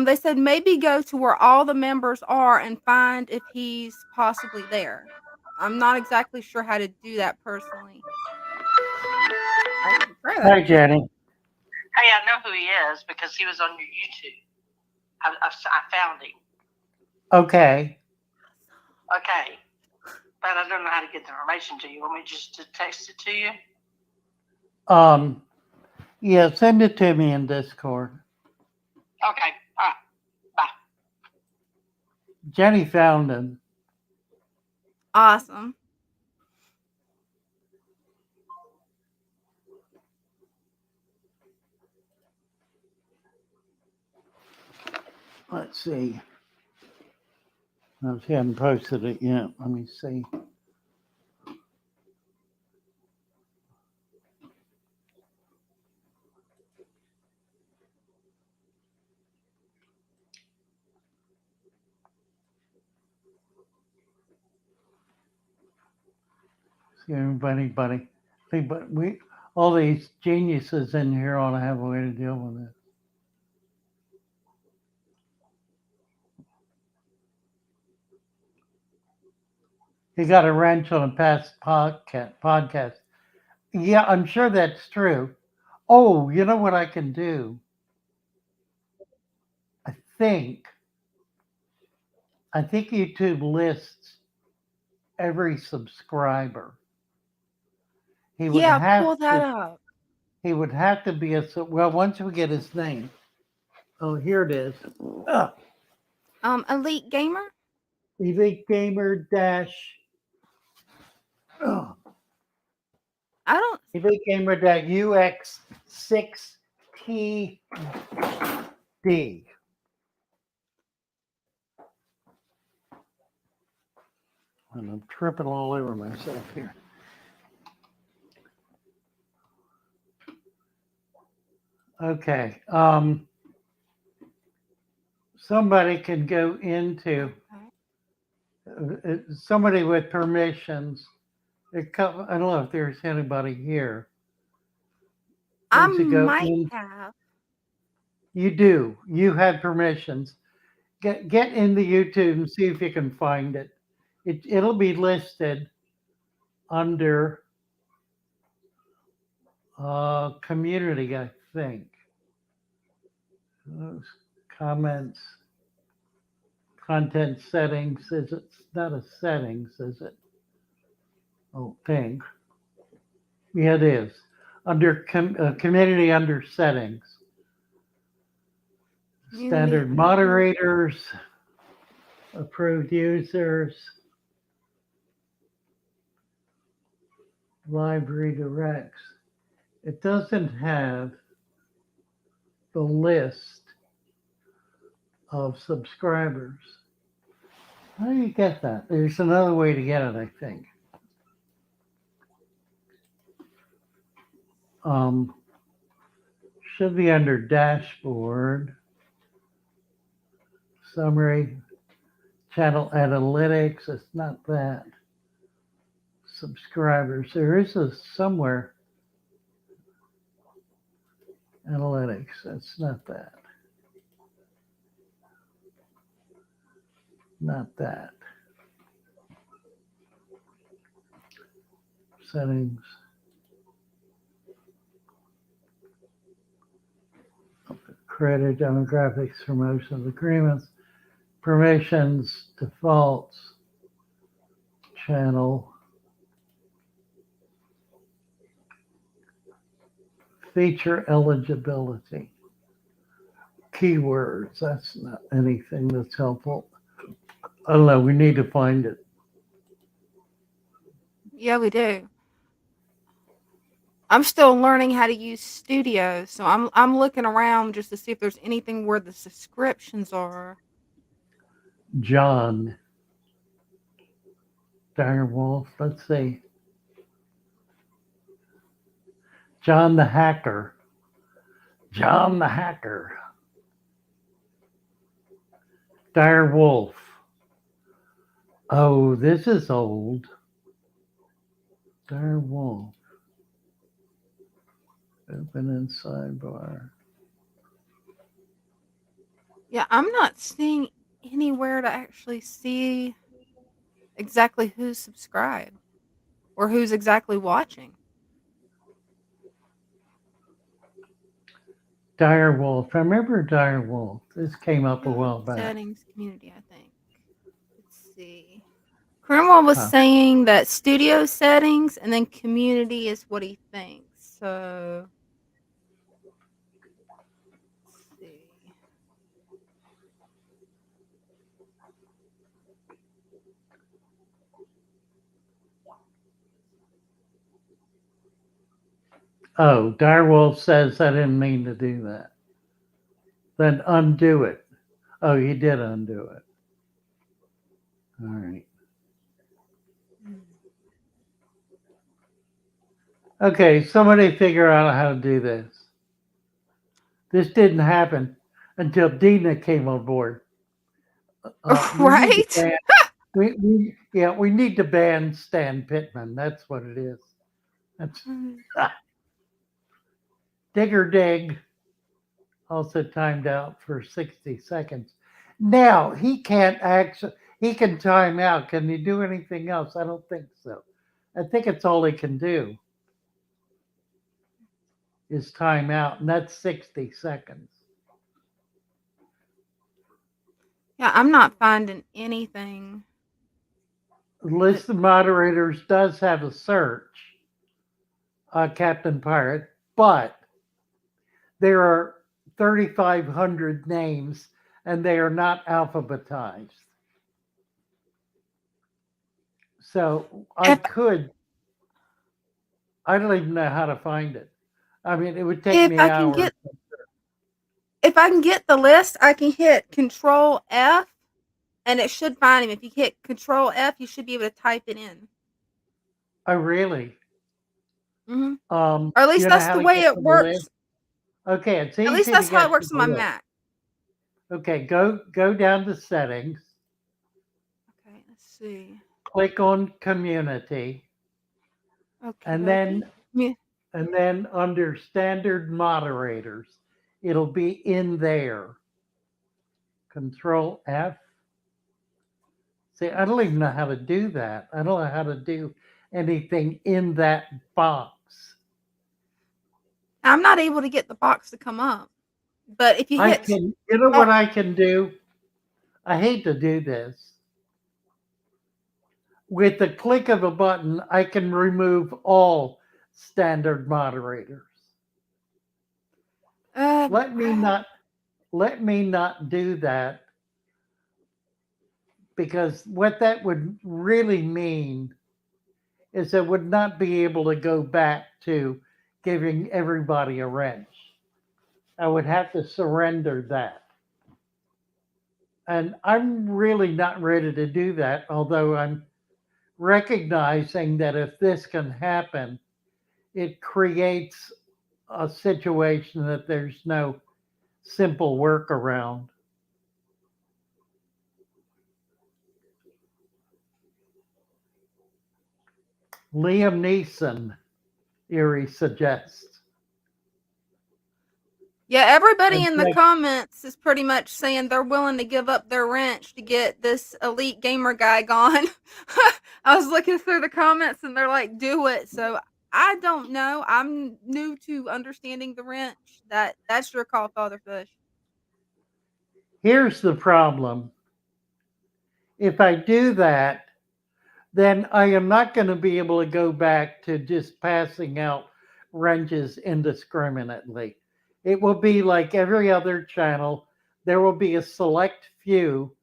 They said maybe go to where all the members are and find if he's possibly there. I'm not exactly sure how to do that personally. I can try that. hi, Jenny. Hey, I know who he is because he was on your YouTube. I found him. Okay. Okay, but I don't know how to get the information to you. Want me just to text it to you? Um, yeah, send it to me in Discord. Okay, all right. Bye. Jenny found him. Awesome. Let's see. No, she hadn't posted it yet. Let me see. See anybody. But we all these geniuses in here ought to have a way to deal with it. He got a wrench on a past podcast. Yeah, I'm sure that's true. Oh, you know what I can do? I think I think YouTube lists every subscriber. He would Yeah, have pull that to up. he would have to be well once we get his name. Oh, here it is. Ugh. Elite Gamer? Elite Gamer dash ugh. I don't Elite Gamer dash UX6TD. And I'm tripping all over myself here. Okay. Somebody can go into somebody with permissions. I don't know if there's anybody here. I Needs to go might in. have. You do. You had permissions. Get in the YouTube and see if you can find it. It'll be listed under community, I think. Those comments, content settings. Is it not a settings? Is it? Oh, think. Yeah, it is. Under community under settings. Community Standard moderators, approved users, live redirects. It doesn't have the list of subscribers. How do you get that? There's another way to get it, I think. Um, should be under dashboard, summary, channel analytics. It's not that. Subscribers. There is a somewhere. Analytics. That's not that. Not that. Settings. Creator demographics for most of the agreements. Permissions, defaults, channel. Feature eligibility. Keywords. That's not anything that's helpful. I don't know. We need to find it. Yeah, we do. I'm still learning how to use Studio, so I'm looking around just to see if there's anything where the subscriptions are. John Direwolf. Let's see. John the Hacker. John the Hacker. Dire Wolf. Oh, this is old. Dire Wolf. Open in sidebar. Yeah, I'm not seeing anywhere to actually see exactly who's subscribed or who's exactly watching. Dire Wolf. I remember Dire Wolf. This came up a while back. Settings, community, I think. Let's see. Cromwell was Huh. saying that studio settings and then community is what he thinks. So let's see. Oh, Dire Wolf says I didn't mean to do that. Then undo it. Oh, he did undo it. All right. Okay, somebody figure out how to do this. This didn't happen until Dina came on board. We need to Right? ban. We need to ban Stan Pittman. That's what it is. That's Digger Dig also timed out for 60 seconds. Now he can time out. Can he do anything else? I don't think so. I think it's all he can do is time out, and that's 60 seconds. Yeah, I'm not finding anything. List of moderators does have a search, Captain Pirate, but there are 3,500 names and they are not alphabetized. So If I don't even know how to find it. I mean, it would take if me I can hours. get the list, I can hit Control F and it should find him. If you hit Control F, you should be able to type it in. Oh, really? Hmm. Or at least You know that's how the to way get it to the list? works. Okay, it's At least easy to that's how it get to works the on my list. Mac. Okay, go down to settings, Okay, let's see. click on community, Okay, and dokie. then Yeah. under standard moderators, it'll be in there. Control F. See, I don't even know how to do that. I don't know how to do anything in that box. I'm not able to get the box to come up. But if you hit You know oh, what I can do? I hate to do this. With the click of a button, I can remove all standard moderators. Let me I- not do that, because what that would really mean is I would not be able to go back to giving everybody a wrench. I would have to surrender that. And I'm really not ready to do that, although I'm recognizing that if this can happen, it creates a situation that there's no simple workaround. Liam Neeson, Erie suggests. yeah, everybody And in the like, comments is pretty much saying they're willing to give up their wrench to get this elite gamer guy gone. I was looking through the comments and they're like, "Do it." So I don't know. I'm new to understanding the wrench. That's your call, Fatherfish. here's the problem. If I do that, then I am not going to be able to go back to just passing out wrenches indiscriminately. It will be like every other channel. There will be a select few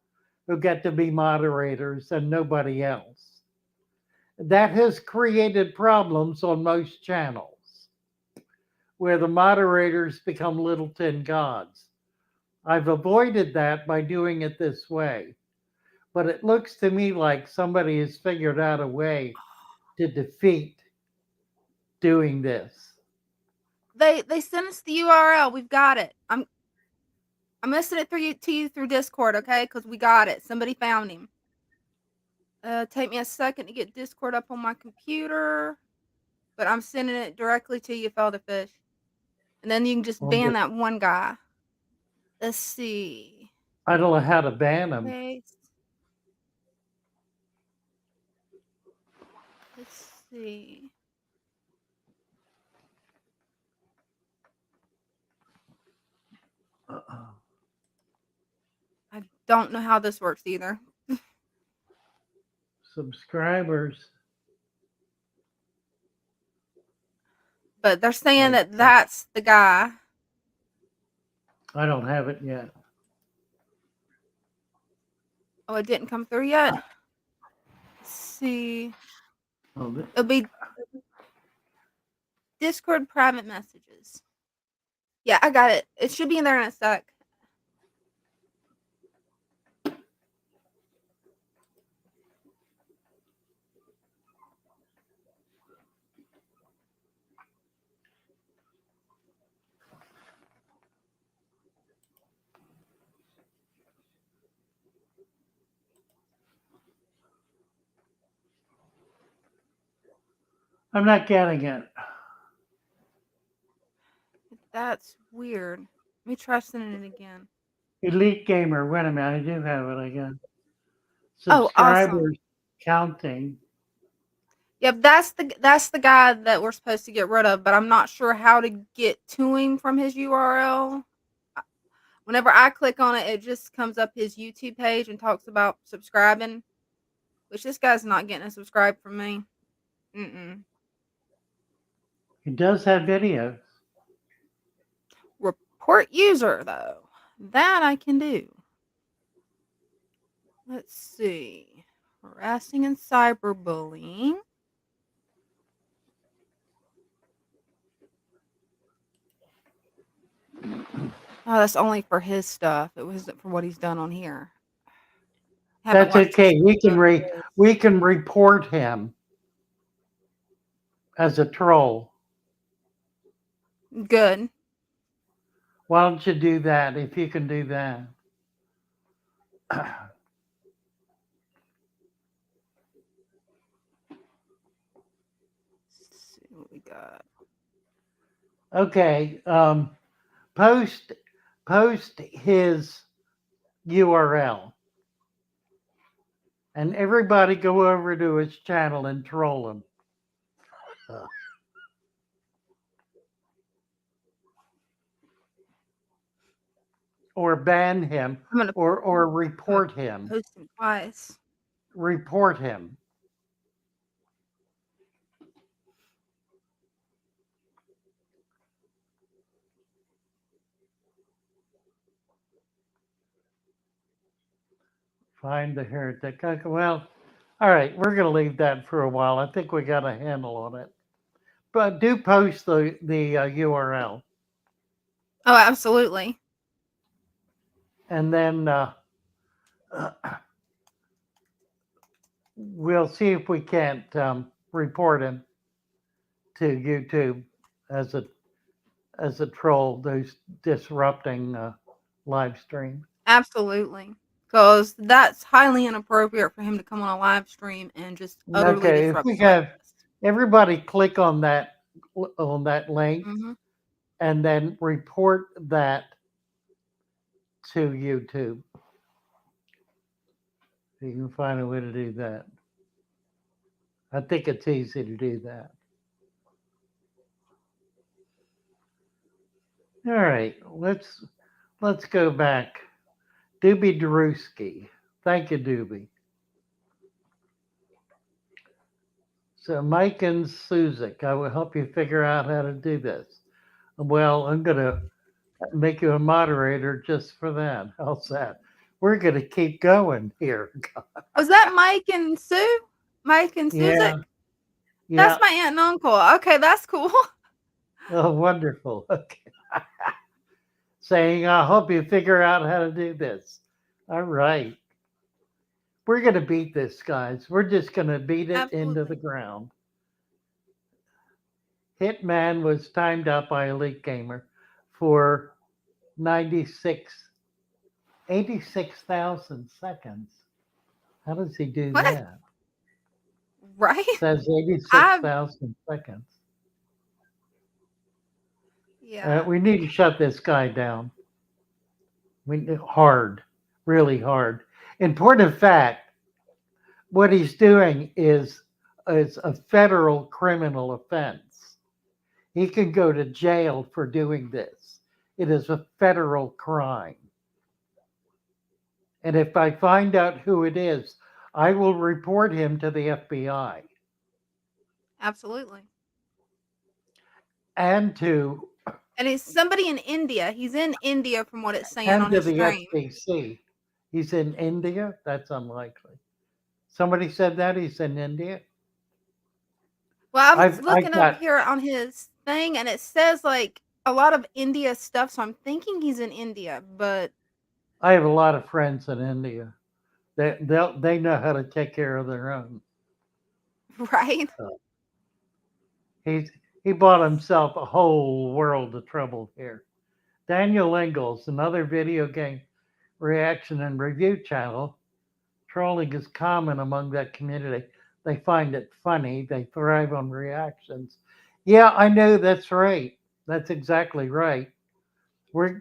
who get to be moderators and nobody else. That has created problems on most channels where the moderators become little tin gods. I've avoided that by doing it this way, but it looks to me like somebody has figured out a way to defeat doing this. They sent us the URL. We've got it. I'm messing it to you through Discord, okay? Because we got it. Somebody found him. Take me a second to get Discord up on my computer, but I'm sending it directly to you, Felder Fish. And then you can just ban that one guy. Let's see. I don't know how to ban them. Paste. Let's see. I don't know how this works either. Subscribers. But they're saying that that's the guy. I don't have it yet. Oh, it didn't come through yet. Let's see. It'll be Discord private messages. Yeah, I got it. It should be in there in a sec. I'm not getting it. That's weird. Let me try sending it again. Elite Gamer. Wait a minute. I do have it again. Oh, awesome. Subscribers counting. Yep, that's the guy that we're supposed to get rid of, but I'm not sure how to get to him from his URL. Whenever I click on it, it just comes up his YouTube page and talks about subscribing, which this guy's not getting a subscribe from me. He does have videos. Report user, though. That I can do. Let's see. Harassing and cyberbullying. Oh, that's only for his stuff. It wasn't for what he's done on here. That's okay. We can report him as a troll. Good. Why don't you do that if you can do that? Let's see what we got. Okay. Post his URL. And everybody go over to his channel and troll him. Or ban him or report him. Post him twice. Report him. Find the heretic. Well, all right, we're going to leave that for a while. I think we got a handle on it. But do post the URL. Oh, absolutely. And then we'll see if we can't report him to YouTube as a troll who's disrupting live stream. Absolutely. Because that's highly inappropriate for him to come on a live stream and just utterly disrupt. If we have everybody click on that link and then report that to YouTube. You can find a way to do that. I think it's easy to do that. All right, let's go back. Doobie Drewski. Thank you, Doobie. So Mike and Suzik, I will help you figure out how to do this. Well, I'm going to make you a moderator just for that. How's that? We're going to keep going here. Was that Mike and Sue? Mike and Suzik? Yeah. That's my aunt and uncle. Okay, that's cool. Oh, wonderful. Okay. Saying, I'll help you figure out how to do this. All right. We're going to beat this, guys. We're just going to beat it into the ground. Hitman was timed out by Elite Gamer for 96, 86,000 seconds. How does he do What? that? Right? Says I 86,000 seconds. yeah. We need to shut this guy down. Hard, really hard. In point of fact, what he's doing is a federal criminal offense. He can go to jail for doing this. It is a federal crime. And if I find out who it is, I will report him to the FBI Absolutely. and to And it's somebody in India. He's in India from what it's saying and on to his the stream. FCC. He's in India? That's unlikely. Somebody said that he's in India? Well, I was I've looking up got here on his thing and it says like a lot of India stuff, so I'm thinking he's in India, but I have a lot of friends in India. They know how to take care of their own. right? He's he bought himself a whole world of trouble here. Daniel Ingalls, another video game reaction and review channel. Trolling is common among that community. They find it funny. They thrive on reactions. Yeah, I know that's right. That's exactly right. We're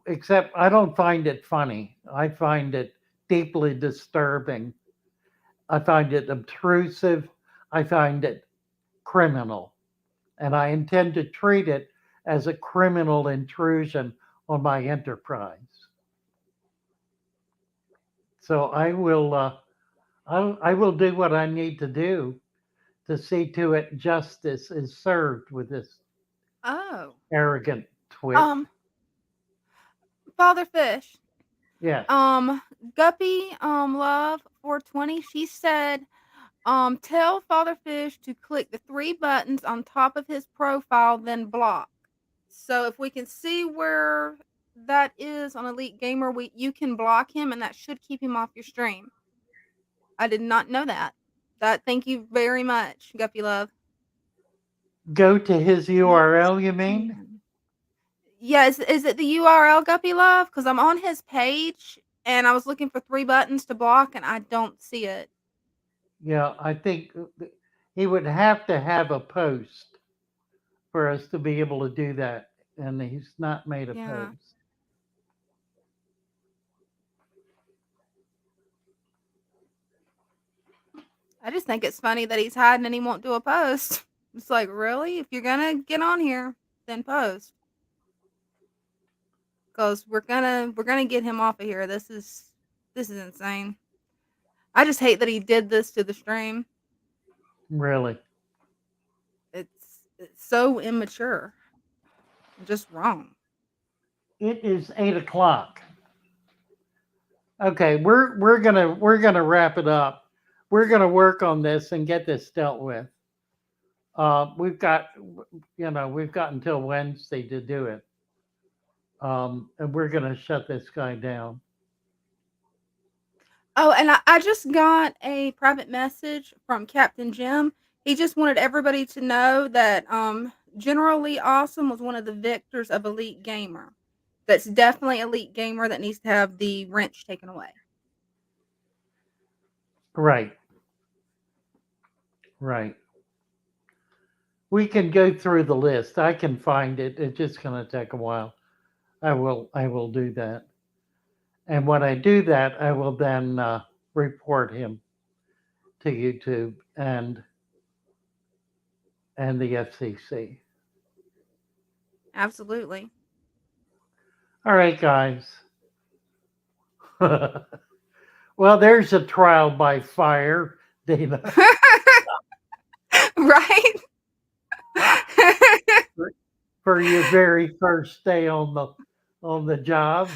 except I don't find it funny. I find it deeply disturbing. I find it obtrusive. I find it criminal. And I intend to treat it as a criminal intrusion on my enterprise. So I will do what I need to do to see to it justice is served with this Oh. arrogant twit. Um, Father Fish. Yes. Guppy, Love 420, she said, tell Father Fish to click the 3 buttons on top of his profile, then block. So if we can see where that is on Elite Gamer, you can block him and that should keep him off your stream. I did not know that. Thank you very much, Guppy Love. Go to his Yes, URL, you mean? ma'am. Yeah, is it the URL, Guppy Love? Because I'm on his page and I was looking for 3 buttons to block and I don't see it. Yeah, I think he would have to have a post for us to be able to do that. And he's not made a Yeah. post. I just think it's funny that he's hiding and he won't do a post. It's like, really? If you're gonna get on here, then post. Cause we're gonna get him off of here. This is insane. I just hate that he did this to the stream. Really. It's so immature. Just wrong. It is 8 o'clock. Okay, we're gonna wrap it up. We're gonna work on this and get this dealt with. We've got we've got until Wednesday to do it. And we're gonna shut this guy down. Oh, and I just got a private message from Captain Jim. He just wanted everybody to know that Generally Awesome was one of the victors of Elite Gamer. That's definitely Elite Gamer that needs to have the wrench taken away. Right. Right. We can go through the list. I can find it. It's just gonna take a while. I will do that. And when I do that, I will then report him to YouTube and the FCC. Absolutely. All right, guys. Well, there's a trial by fire, Dana, Right? for your very first day on the job.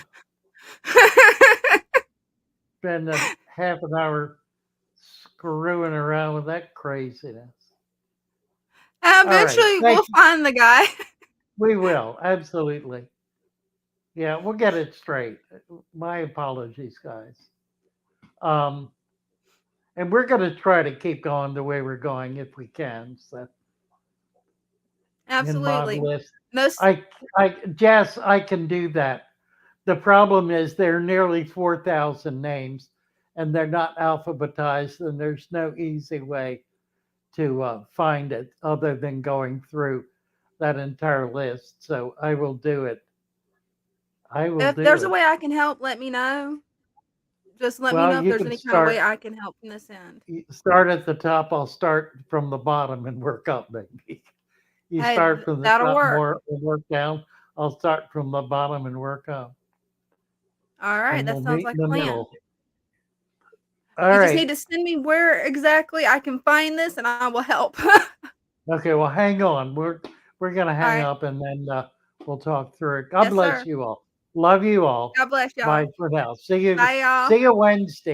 Spend a half an hour screwing around with that craziness. Eventually, Thank we'll you. find the guy. We will, absolutely. Yeah, we'll get it straight. My apologies, guys. Um, And we're going to try to keep going the way we're going if we can. So in mod Absolutely. list, Most Jess, I can do that. The problem is there are nearly 4,000 names, and they're not alphabetized, and there's no easy way to find it other than going through that entire list. So I will do it. I will if do there's a it. way I can help, let me know. Just let me Well, know if you there's can any kind of way start I can help from this end. start at the top. I'll start from the bottom and work up, maybe. You Hey, start from the that'll top work. more and work down. I'll start from the bottom and work up, All right, and that we'll sounds meet like in a the plan. middle. All You just need right. to send me where exactly I can find this, and I will help. Okay. Well, hang on. We're gonna All hang right. up and then we'll talk through it. God Yes, bless sir. you all. Love you all. God bless y'all. Bye for now. See you. Bye, y'all. See you Wednesday.